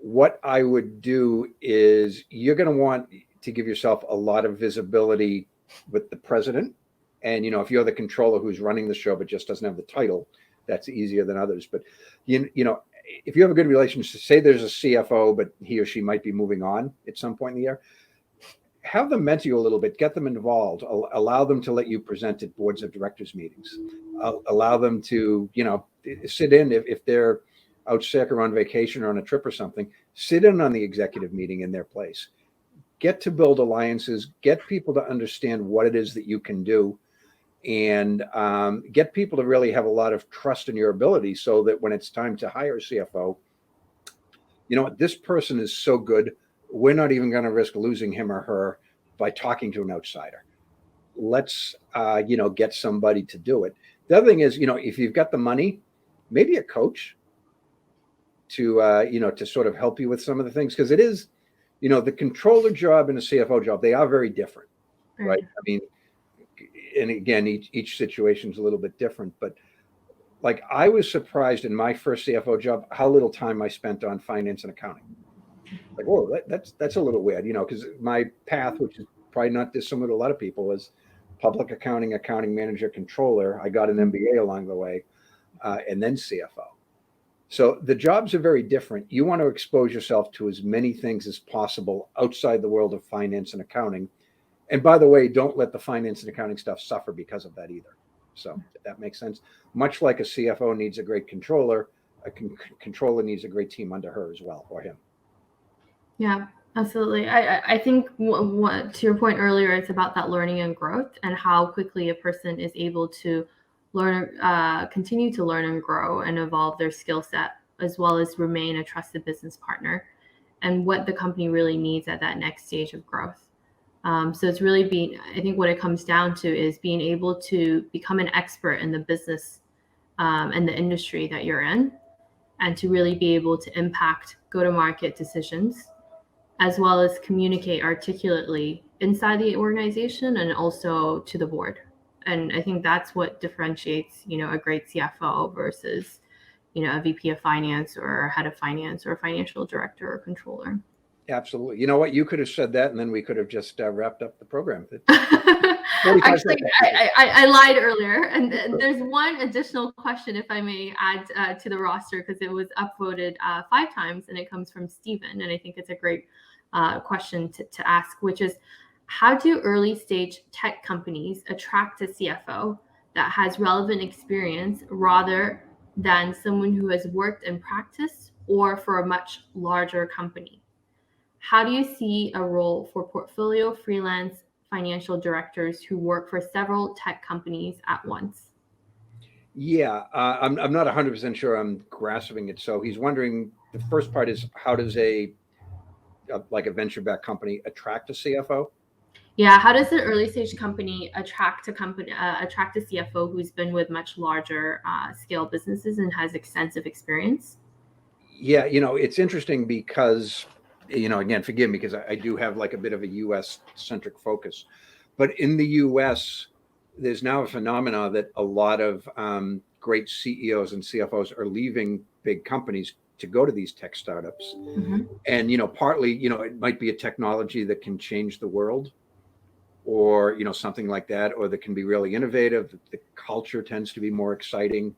What I would do is you're going to want to give yourself a lot of visibility with the president. And, if you're the controller who's running the show, but just doesn't have the title, that's easier than others. But, if you have a good relationship, say there's a CFO, but he or she might be moving on at some point in the year, have them mentor you a little bit, get them involved, allow them to let you present at boards of directors meetings, allow them to, sit in if they're out sick or on vacation or on a trip or something, sit in on the executive meeting in their place. Get to build alliances, get people to understand what it is that you can do, and get people to really have a lot of trust in your ability so that when it's time to hire a CFO, this person is so good, we're not even going to risk losing him or her by talking to an outsider. Let's, get somebody to do it. The other thing is, if you've got the money, maybe a coach to, to sort of help you with some of the things, because it is, the controller job and the CFO job, they are very different, right? I mean, and again, each situation is a little bit different, but like I was surprised in my first CFO job how little time I spent on finance and accounting. Like, whoa, that's a little weird, because my path, which is probably not dissimilar to a lot of people, was public accounting, accounting manager, controller. I got an MBA along the way, and then CFO. So the jobs are very different. You want to expose yourself to as many things as possible outside the world of finance and accounting. And by the way, don't let the finance and accounting stuff suffer because of that either. So if that makes sense. Much like a CFO needs a great controller, a controller needs a great team under her as well, or him. Yeah, absolutely. I think what to your point earlier, it's about that learning and growth and how quickly a person is able to learn, continue to learn and grow and evolve their skill set, as well as remain a trusted business partner, and what the company really needs at that next stage of growth. So it's really I think what it comes down to is being able to become an expert in the business and the industry that you're in, and to really be able to impact go-to-market decisions, as well as communicate articulately inside the organization and also to the board. And I think that's what differentiates, a great CFO versus, a VP of finance or a head of finance or a financial director or controller. Absolutely. You know what? You could have said that, and then we could have just wrapped up the program. Actually, I lied earlier. And there's one additional question, if I may add to the roster, because it was upvoted 5 times, and it comes from Stephen. And I think it's a great question to ask, which is, how do early stage tech companies attract a CFO that has relevant experience rather than someone who has worked in practice or for a much larger company? How do you see a role for portfolio freelance financial directors who work for several tech companies at once? Yeah, I'm not 100% sure I'm grasping it. So he's wondering, the first part is, how does a venture-backed company attract a CFO? Yeah, how does an early stage company attract a CFO who's been with much larger scale businesses and has extensive experience? Yeah, it's interesting because, again, forgive me because I do have like a bit of a US centric focus, but in the US, there's now a phenomena that a lot of great CEOs and CFOs are leaving big companies to go to these tech startups. Mm-hmm. And, partly, it might be a technology that can change the world, or, something like that, or that can be really innovative. The culture tends to be more exciting.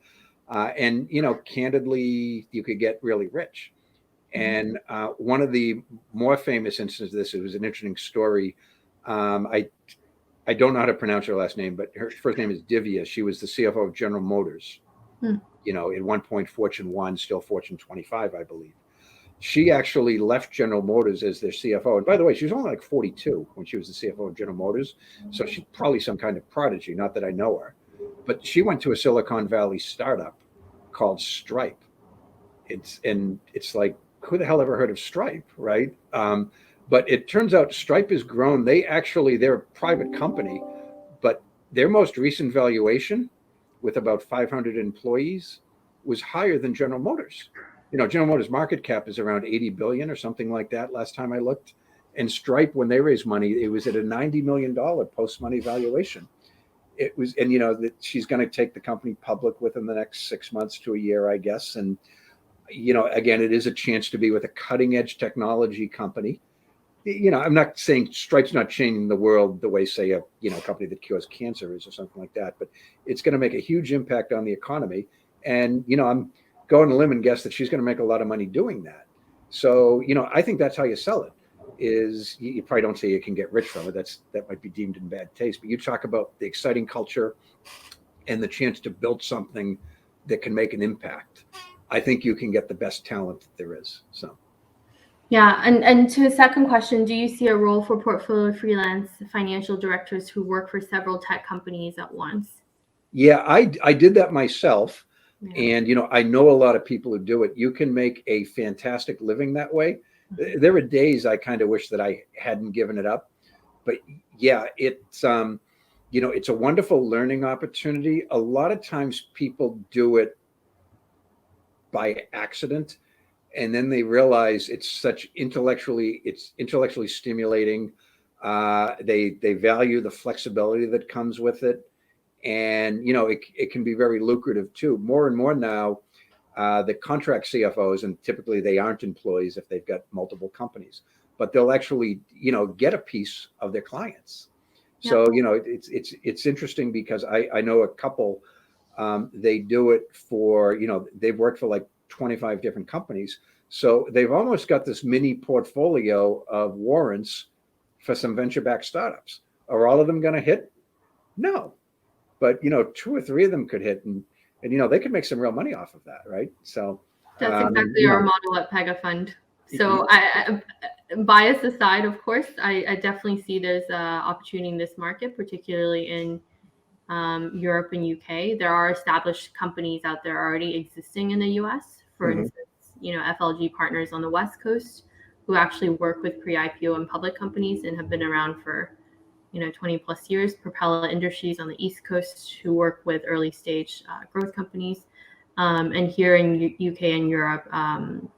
And, candidly, you could get really rich. And one of the more famous instances of this, it was an interesting story. I don't know how to pronounce her last name, but her first name is Divya. She was the CFO of General Motors. At one point, Fortune 1, still Fortune 25, I believe. She actually left General Motors as their CFO. And by the way, she was only like 42 when she was the CFO of General Motors. So she's probably some kind of prodigy, not that I know her. But she went to a Silicon Valley startup called Stripe. It's like, who the hell ever heard of Stripe, right? But it turns out Stripe has grown. They're a private company, but their most recent valuation with about 500 employees was higher than General Motors. General Motors market cap is around 80 billion or something like that last time I looked. And Stripe, when they raised money, it was at a $90 million post-money valuation. It was, and that she's going to take the company public within the next 6 months to a year, I guess. And, again, it is a chance to be with a cutting edge technology company. I'm not saying Stripe's not changing the world the way, say, a company that cures cancer is or something like that, but it's going to make a huge impact on the economy. And, I'm going to limb and guess that she's going to make a lot of money doing that. So, I think that's how you sell it. Is you probably don't say you can get rich from it. That might be deemed in bad taste, but you talk about the exciting culture and the chance to build something that can make an impact. I think you can get the best talent that there is. So. Yeah, and to a second question, do you see a role for portfolio freelance financial directors who work for several tech companies at once? Yeah, I did that myself. Yeah. And, I know a lot of people who do it. You can make a fantastic living that way. Mm-hmm. There are days I kind of wish that I hadn't given it up. But yeah, it's, it's a wonderful learning opportunity. A lot of times people do it by accident. And then they realize it's intellectually stimulating. They value the flexibility that comes with it. And, it can be very lucrative too. More and more now, the contract CFOs, and typically they aren't employees if they've got multiple companies, but they'll actually, get a piece of their clients. Yep. So, it's interesting because I know a couple, they do it for, they've worked for like 25 different companies. So they've almost got this mini portfolio of warrants for some venture-backed startups. Are all of them going to hit? No. But, 2 or 3 of them could hit, and they could make some real money off of that, right? So that's exactly our model at PegaFund. So I bias aside, of course, I definitely see there's an opportunity in this market, particularly in Europe and UK. There are established companies out there already existing in the US. For instance, FLG Partners on the West Coast, who actually work with pre-IPO and public companies and have been around for 20 plus years. Propeller Industries on the East Coast, who work with early stage growth companies. And here in UK and Europe,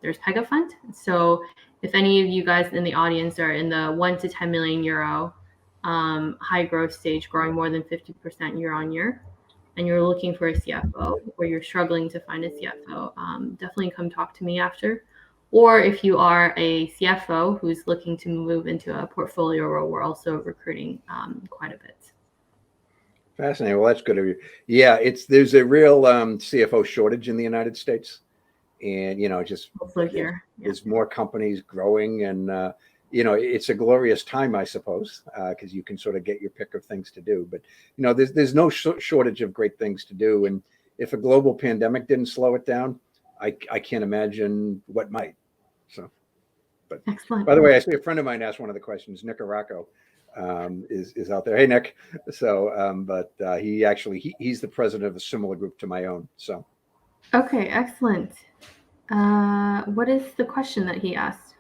there's PegaFund. So if any of you guys in the audience are in the 1 to 10 million euro high growth stage, growing more than 50% year on year, and you're looking for a CFO or you're struggling to find a CFO, definitely come talk to me after. Or if you are a CFO who's looking to move into a portfolio role, we're also recruiting quite a bit. Fascinating. Well, that's good of you. Yeah, there's a real CFO shortage in the United States, and just also here there's more companies growing, and it's a glorious time, I suppose, because you can sort of get your pick of things to do. But there's no shortage of great things to do, and if a global pandemic didn't slow it down, I can't imagine what might. So, but excellent. By the way, I see a friend of mine asked one of the questions. Nick Araco is out there. Hey, Nick. So, but he's the president of a similar group to my own. So, okay, excellent. What is the question that he asked?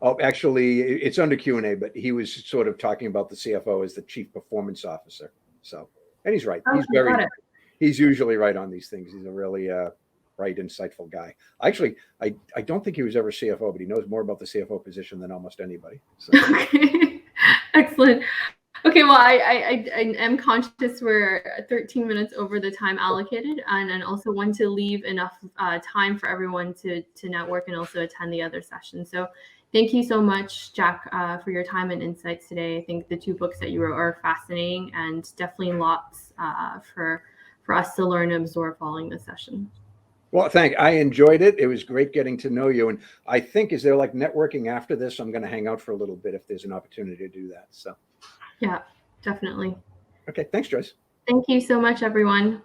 Oh, actually, it's under Q&A, but he was sort of talking about the CFO as the chief performance officer. So, and he's right. He's usually right on these things. He's a really bright, insightful guy. Actually, I don't think he was ever CFO, but he knows more about the CFO position than almost anybody. So. Okay, excellent. Okay, well, I am conscious we're 13 minutes over the time allocated, and also want to leave enough time for everyone to network and also attend the other sessions. So thank you so much, Jack, for your time and insights today. I think the 2 books that you wrote are fascinating and definitely lots for us to learn and absorb following this session. Well, I enjoyed it. It was great getting to know you. And I think, is there like networking after this? I'm going to hang out for a little bit if there's an opportunity to do that. So. Yeah, definitely. Okay. Thanks, Joyce. Thank you so much, everyone.